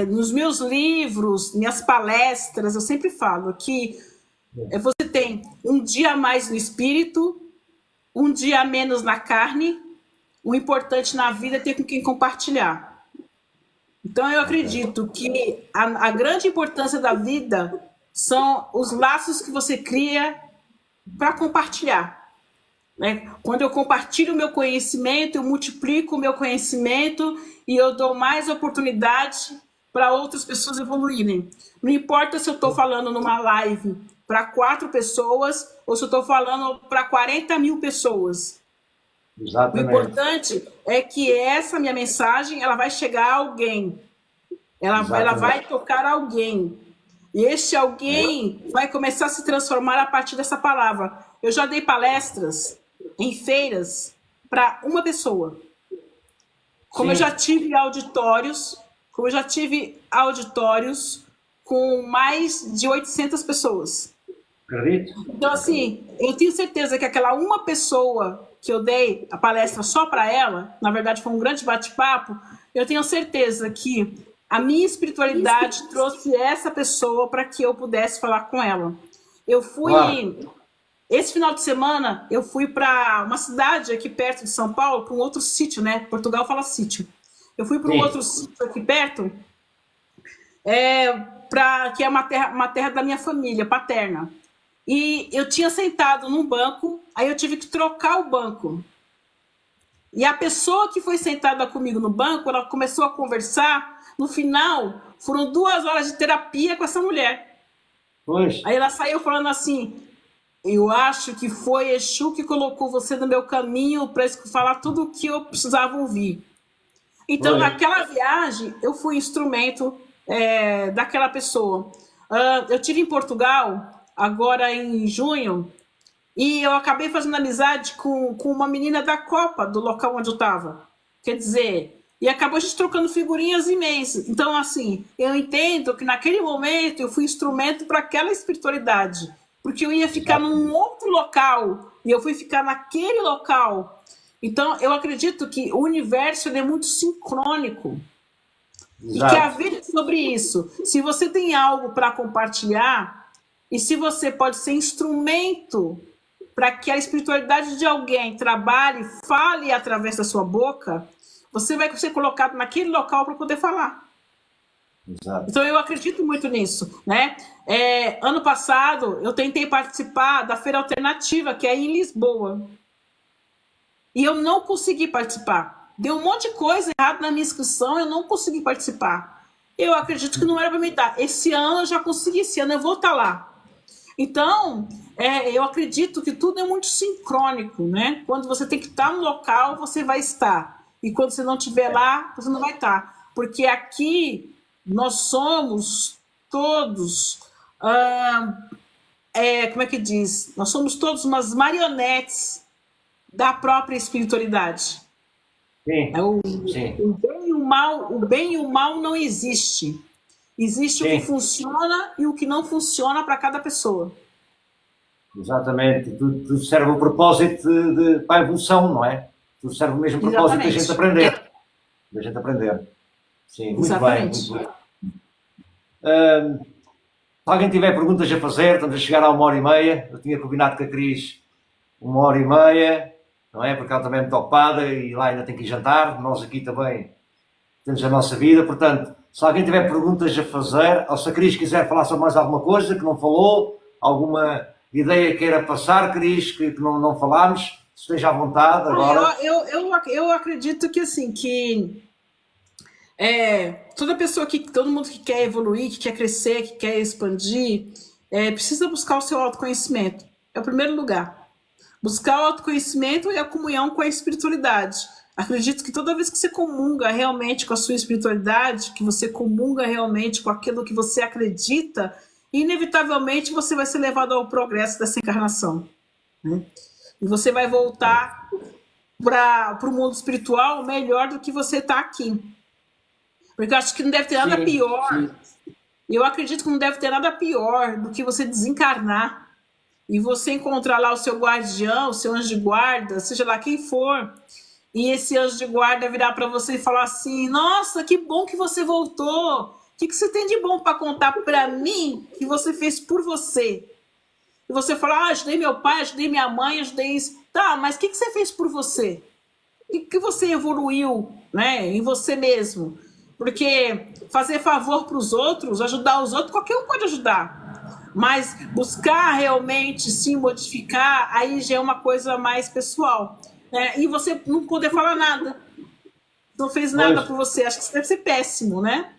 nos meus livros, minhas palestras, eu sempre falo que você tem um dia a mais no espírito, um dia a menos na carne, o importante na vida é ter com quem compartilhar. Então eu acredito que a grande importância da vida são os laços que você cria para compartilhar. Né? Quando eu compartilho o meu conhecimento, eu multiplico o meu conhecimento e eu dou mais oportunidade para outras pessoas evoluírem. Não importa se eu estou falando numa live para 4 pessoas ou se eu estou falando para 40 mil pessoas. Exatamente. O importante é que essa minha mensagem ela vai chegar a alguém. Ela vai tocar alguém. E este alguém vai começar a se transformar a partir dessa palavra. Eu já dei palestras em feiras para uma pessoa. Como eu já tive auditórios com mais de 800 pessoas. Acredito. Então, assim, eu tenho certeza que aquela uma pessoa que eu dei a palestra só para ela, na verdade foi um grande bate-papo, eu tenho certeza que a minha espiritualidade trouxe essa pessoa para que eu pudesse falar com ela. Eu fui... Claro. Esse final de semana, eu fui para uma cidade aqui perto de São Paulo, para um outro sítio, né? Portugal fala sítio. Eu fui para um outro sítio aqui perto, que é uma terra da minha família paterna. E eu tinha sentado num banco, aí eu tive que trocar o banco. E a pessoa que foi sentada comigo no banco, ela começou a conversar. No final, foram 2 horas de terapia com essa mulher. Pois. Aí ela saiu falando assim: eu acho que foi Exu que colocou você no meu caminho para falar tudo o que eu precisava ouvir. Então, Pois. naquela viagem, eu fui instrumento daquela pessoa. Eu tive em Portugal, agora em junho, e eu acabei fazendo amizade com uma menina da Copa, do local onde eu estava. Quer dizer, e acabou a gente trocando figurinhas e e-mails. Então, assim, eu entendo que naquele momento eu fui instrumento para aquela espiritualidade, porque eu ia ficar num outro local, e eu fui ficar naquele local. Então, eu acredito que o universo ele é muito sincrônico. Exato. E que a vida é sobre isso. Se você tem algo para compartilhar, e se você pode ser instrumento para que a espiritualidade de alguém trabalhe, fale através da sua boca, você vai ser colocado naquele local para poder falar. Exato. Então eu acredito muito nisso, né? Ano passado eu tentei participar da Feira Alternativa, que é em Lisboa, e eu não consegui participar. Deu um monte de coisa errada na minha inscrição, eu não consegui participar. Eu acredito que não era para me dar. Esse ano eu já consegui, esse ano eu vou estar lá. Então, eu acredito que tudo é muito sincrônico, né? Quando você tem que estar no local, você vai estar. E quando você não estiver lá, você não vai estar. Porque aqui nós somos todos, como é que diz? Nós somos todos umas marionetes da própria espiritualidade. Sim. Sim. O bem e o mal não existe. Existe o que funciona e o que não funciona para cada pessoa. Exatamente. Tudo serve o propósito para a evolução, não é? Tudo serve o mesmo propósito da gente aprender. Da gente aprender. Sim, muito Exatamente. bem. Muito bem. Se alguém tiver perguntas a fazer, estamos a chegar a 1h30. Eu tinha combinado com a Cris 1h30, não é? Porque ela também é muito ocupada e lá ainda tem que ir jantar. Nós aqui também temos a nossa vida, portanto, se alguém tiver perguntas a fazer, ou se a Cris quiser falar sobre mais alguma coisa que não falou, alguma ideia que queira passar, Cris, que não falámos, esteja à vontade agora. Eu acredito que assim, que todo mundo que quer evoluir, que quer crescer, que quer expandir, precisa buscar o seu autoconhecimento. É o primeiro lugar. Buscar o autoconhecimento e a comunhão com a espiritualidade. Acredito que toda vez que você comunga realmente com a sua espiritualidade, que você comunga realmente com aquilo que você acredita, inevitavelmente você vai ser levado ao progresso dessa encarnação, né? E você vai voltar para o mundo espiritual melhor do que você está aqui. Porque eu acho que não deve ter nada pior. Sim. Eu acredito que não deve ter nada pior do que você desencarnar e você encontrar lá o seu guardião, o seu anjo de guarda, seja lá quem for, e esse anjo de guarda virar para você e falar assim: nossa, que bom que você voltou. O que você tem de bom para contar para mim que você fez por você? E você fala: ajudei meu pai, ajudei minha mãe, ajudei isso. Tá, mas o que você fez por você? O que você evoluiu, né, em você mesmo? Porque fazer favor para os outros, ajudar os outros, qualquer um pode ajudar. Mas buscar realmente se modificar, aí já é uma coisa mais pessoal. E você não poder falar nada. Não fez nada por você. Acho que isso deve ser péssimo, né?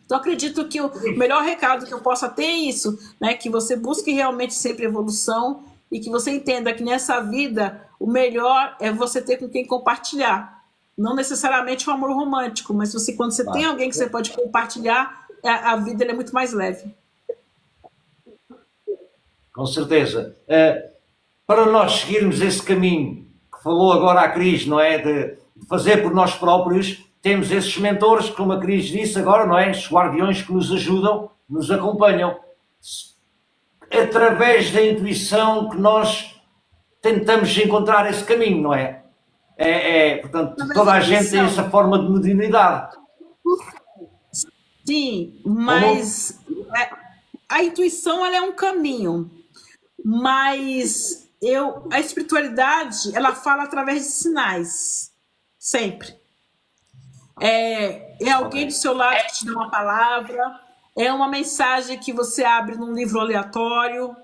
Então, acredito que o melhor recado que eu possa ter é isso, né? Que você busque realmente sempre evolução e que você entenda que nessa vida o melhor é você ter com quem compartilhar. Não necessariamente o amor romântico, mas quando você tem alguém que você pode compartilhar, a vida é muito mais leve. Com certeza. Para nós seguirmos esse caminho que falou agora a Cris, não é? De fazer por nós próprios, temos esses mentores, como a Cris disse agora, não é? Os guardiões que nos ajudam, nos acompanham. Através da intuição que nós tentamos encontrar esse caminho, não é? Portanto, toda a gente tem essa forma de mediunidade. Sim, mas a intuição ela é um caminho, mas a espiritualidade ela fala através de sinais, sempre. É alguém do seu lado que te dá uma palavra, É uma mensagem que você abre num livro aleatório?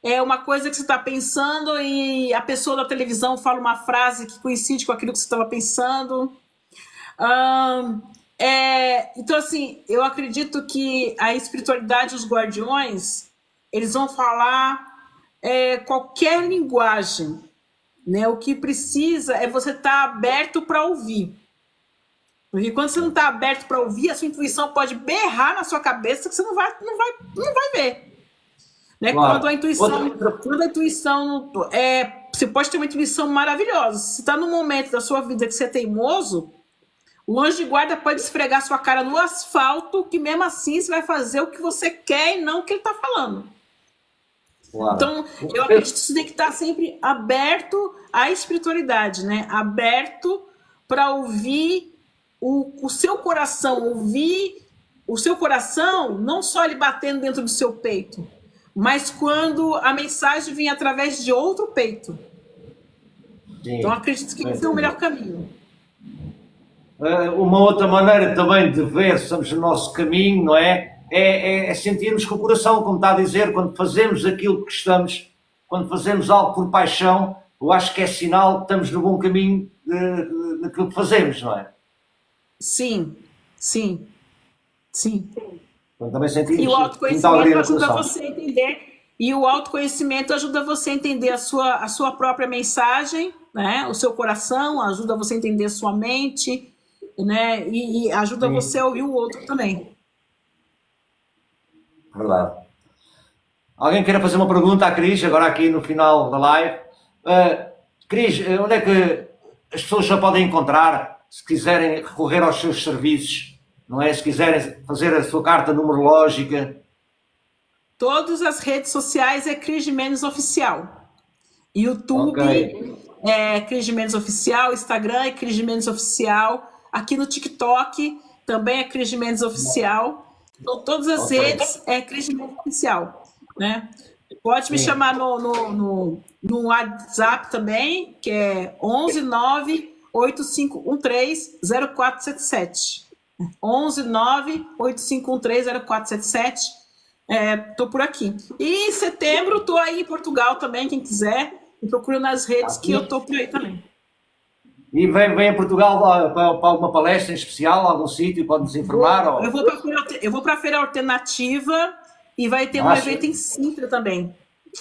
É uma coisa que você está pensando e a pessoa da televisão fala uma frase que coincide com aquilo que você estava pensando? Então, assim, eu acredito que a espiritualidade e os guardiões, eles vão falar qualquer linguagem, né? O que precisa é você estar aberto para ouvir. Porque quando você não está aberto para ouvir, a sua intuição pode berrar na sua cabeça que você não vai ver. Né? Claro. Quando a intuição você pode ter uma intuição maravilhosa. Se está num momento da sua vida que você é teimoso, o anjo de guarda pode esfregar sua cara no asfalto, que mesmo assim você vai fazer o que você quer e não o que ele está falando. Claro. Então, eu acredito que você tem que estar sempre aberto à espiritualidade, né? Aberto para ouvir o seu coração, ouvir o seu coração, não só ele batendo dentro do seu peito, mas quando a mensagem vem através de outro peito. Sim. Então, acredito que esse é o melhor caminho. Uma outra maneira também de ver se estamos no nosso caminho, não é? É sentirmos com o coração, como está a dizer, quando fazemos aquilo que estamos, quando fazemos algo por paixão, eu acho que é sinal que estamos no bom caminho daquilo que fazemos, não é? Sim. Então, também sentimos, e o autoconhecimento ajuda você a entender. E o autoconhecimento ajuda você a entender a sua própria mensagem, né? O seu coração, ajuda você a entender a sua mente, né? E ajuda você a ouvir o outro também. Verdade. Alguém queira fazer uma pergunta à Cris, agora aqui no final da live? Cris, onde é que as pessoas já podem encontrar, se quiserem recorrer aos seus serviços, não é? Se quiserem fazer a sua carta numerológica? Todas as redes sociais é Cris Gimenez Oficial. YouTube é Cris Gimenez Oficial, Instagram é Cris Gimenez Oficial, aqui no TikTok também é Cris Gimenez Oficial. Então, todas as redes é Cris Gimenez Oficial, né? Pode me chamar no WhatsApp também, que é 11985130477. 11985130477. Tô por aqui. E em setembro tô aí em Portugal também, quem quiser, me procura nas redes que eu tô por aí também. E vem a Portugal para alguma palestra em especial, algum sítio, pode nos informar? Eu vou para a Feira Alternativa e vai ter um evento em Sintra também.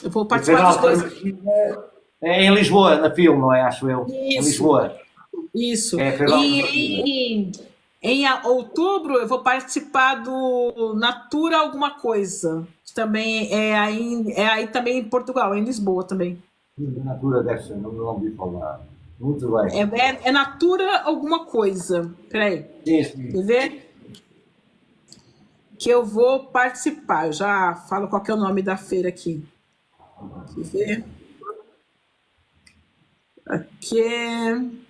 Eu vou participar dos dois. É em Lisboa, na FIL, não é? Acho eu. Isso. Em Lisboa. Isso. E em outubro eu vou participar do Natura Alguma Coisa. Também é aí também em Portugal, em Lisboa também. Natura deve ser, não ouvi falar. Muito bem. É Natura Alguma Coisa. Peraí. Sim. Quer ver? Que eu vou participar. Eu já falo qual que é o nome da feira aqui. Quer ver? Aqui.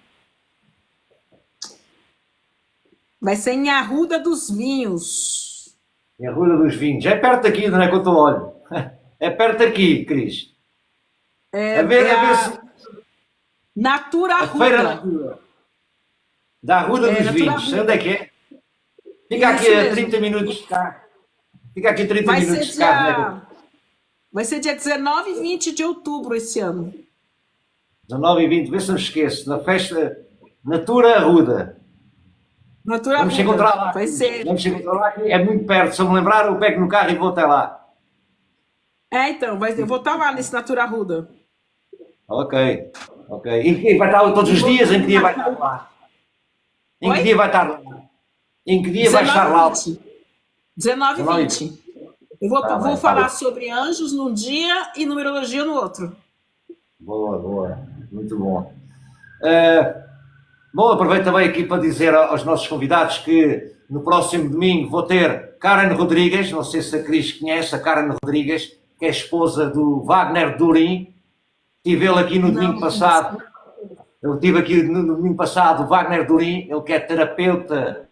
Vai ser em Arruda dos Vinhos. Em Arruda dos Vinhos. É perto daqui, não é que eu estou olho. É perto daqui, Cris. A ver se... Natura Arruda. Feira Natura. Da Arruda dos Vinhos. Arruda. Onde é que é? Fica aqui a 30 minutos de cá. Fica aqui 30 minutos de cá. Vai ser dia 19 e 20 de outubro esse ano. 19 e 20, vê se não esqueço. Na festa Natura Arruda. Vamos encontrar lá. Vai ser. Vamos encontrar lá. É muito perto. Se eu me lembrar, eu pego no carro e vou até lá. Então, eu vou estar lá nesse Natura Arruda. Ok. E vai estar todos os dias? Em que dia vai estar lá? Em que dia vai estar lá? Em que dia vai estar lá? 19 e 20. Eu vou falar sobre anjos num dia e numerologia no outro. Boa. Muito bom. Bom, aproveito também aqui para dizer aos nossos convidados que no próximo domingo vou ter Karen Rodrigues, não sei se a Cris conhece a Karen Rodrigues, que é a esposa do Wagner Durin. Estive ele aqui no domingo passado. Eu estive aqui no domingo passado, o Wagner Durin, ele que é terapeuta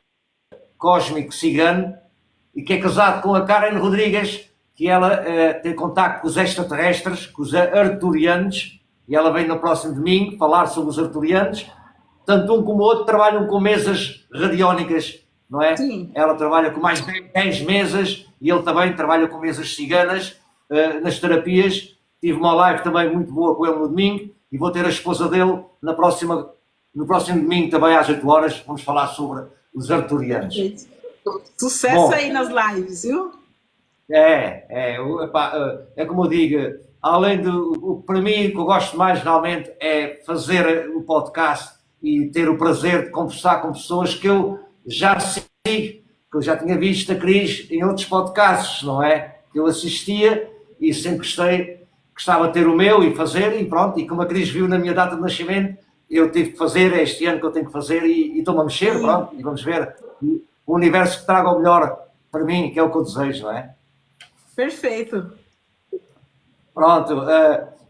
cósmico cigano e que é casado com a Karen Rodrigues, que ela tem contacto com os extraterrestres, com os arturianos, e ela vem no próximo domingo falar sobre os arturianos. Tanto um como o outro trabalham com mesas radiónicas não é? Sim. Ela trabalha com mais de 10 mesas e ele também trabalha com mesas ciganas nas terapias. Tive uma live também muito boa com ele no domingo e vou ter a esposa dele no próximo domingo também às 8 horas. Vamos falar sobre os arturianos. Sucesso Bom, aí nas lives, viu? É como eu digo, além do, para mim, o que eu gosto mais realmente é fazer o podcast e ter o prazer de conversar com pessoas que eu já sigo, que eu já tinha visto a Cris em outros podcasts, não é? Que eu assistia e sempre gostava de ter o meu e fazer, e pronto, e como a Cris viu na minha data de nascimento, eu tive que fazer, é este ano que eu tenho que fazer e estou-me a mexer, pronto, e vamos ver o universo que traga o melhor para mim, que é o que eu desejo, não é? Perfeito. Pronto,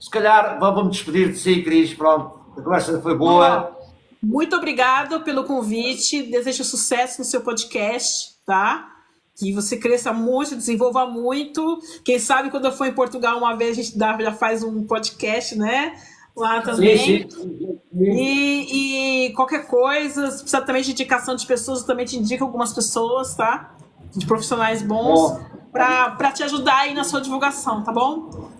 se calhar vamos despedir de si, Cris, pronto, a conversa foi boa. Muito obrigado pelo convite, desejo sucesso no seu podcast, tá? Que você cresça muito, desenvolva muito. Quem sabe quando eu for em Portugal uma vez a gente já faz um podcast, né? Lá também. Sim. E qualquer coisa, se precisar também de indicação de pessoas, eu também te indico algumas pessoas, tá? De profissionais bons, para te ajudar aí na sua divulgação, tá bom?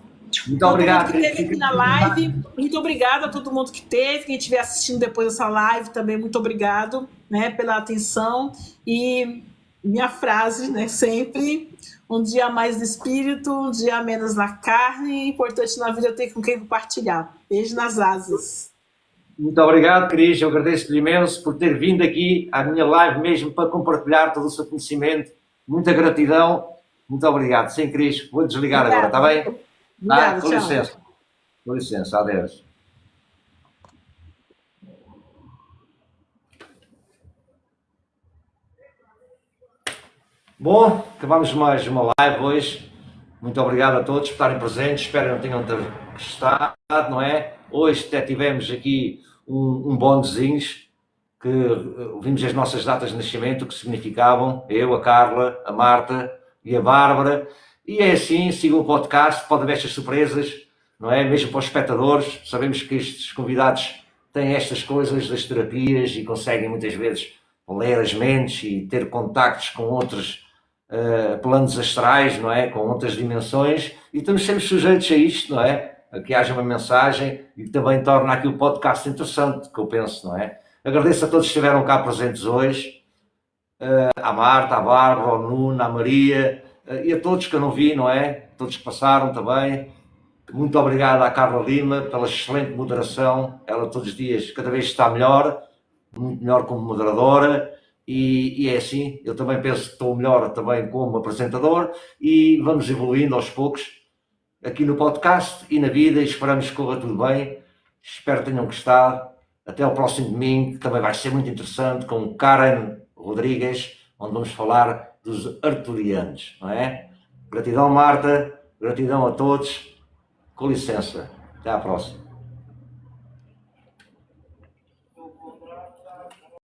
Muito obrigado. Todo mundo que esteve aqui na live, muito obrigado a todo mundo que teve, quem estiver assistindo depois dessa live também, muito obrigado, né, pela atenção. E minha frase, né, sempre, um dia mais no espírito, um dia menos na carne, importante na vida ter com quem compartilhar. Beijo nas asas. Muito obrigado, Cris, eu agradeço-lhe imenso por ter vindo aqui à minha live mesmo para compartilhar todo o seu conhecimento. Muita gratidão, muito obrigado. Sim, Cris, vou desligar agora, está bem? Obrigada, com licença. Com licença, adeus. Bom, acabamos mais uma live hoje. Muito obrigado a todos por estarem presentes. Espero que não tenham gostado, não é? Hoje até tivemos aqui um bonezinhos que vimos as nossas datas de nascimento, o que significavam. Eu, a Carla, a Marta e a Bárbara. E é assim, sigam o podcast, pode haver estas surpresas, não é? Mesmo para os espectadores. Sabemos que estes convidados têm estas coisas das terapias e conseguem muitas vezes ler as mentes e ter contactos com outros planos astrais, não é? Com outras dimensões, e estamos sempre sujeitos a isto, não é? A que haja uma mensagem e que também torna aqui o podcast interessante, que eu penso, não é? Agradeço a todos que estiveram cá presentes hoje, à Marta, à Bárbara, ao Nuno, à Maria, e a todos que eu não vi, não é? Todos que passaram também. Muito obrigado à Carla Lima pela excelente moderação, ela todos os dias cada vez está melhor, muito melhor como moderadora. E é assim, eu também penso que estou melhor também como apresentador e vamos evoluindo aos poucos aqui no podcast e na vida e esperamos que corra tudo bem. Espero que tenham gostado. Até ao próximo domingo, que também vai ser muito interessante, com Karen Rodrigues, onde vamos falar dos arturianos, não é? Gratidão, Marta, gratidão a todos. Com licença. Até à próxima.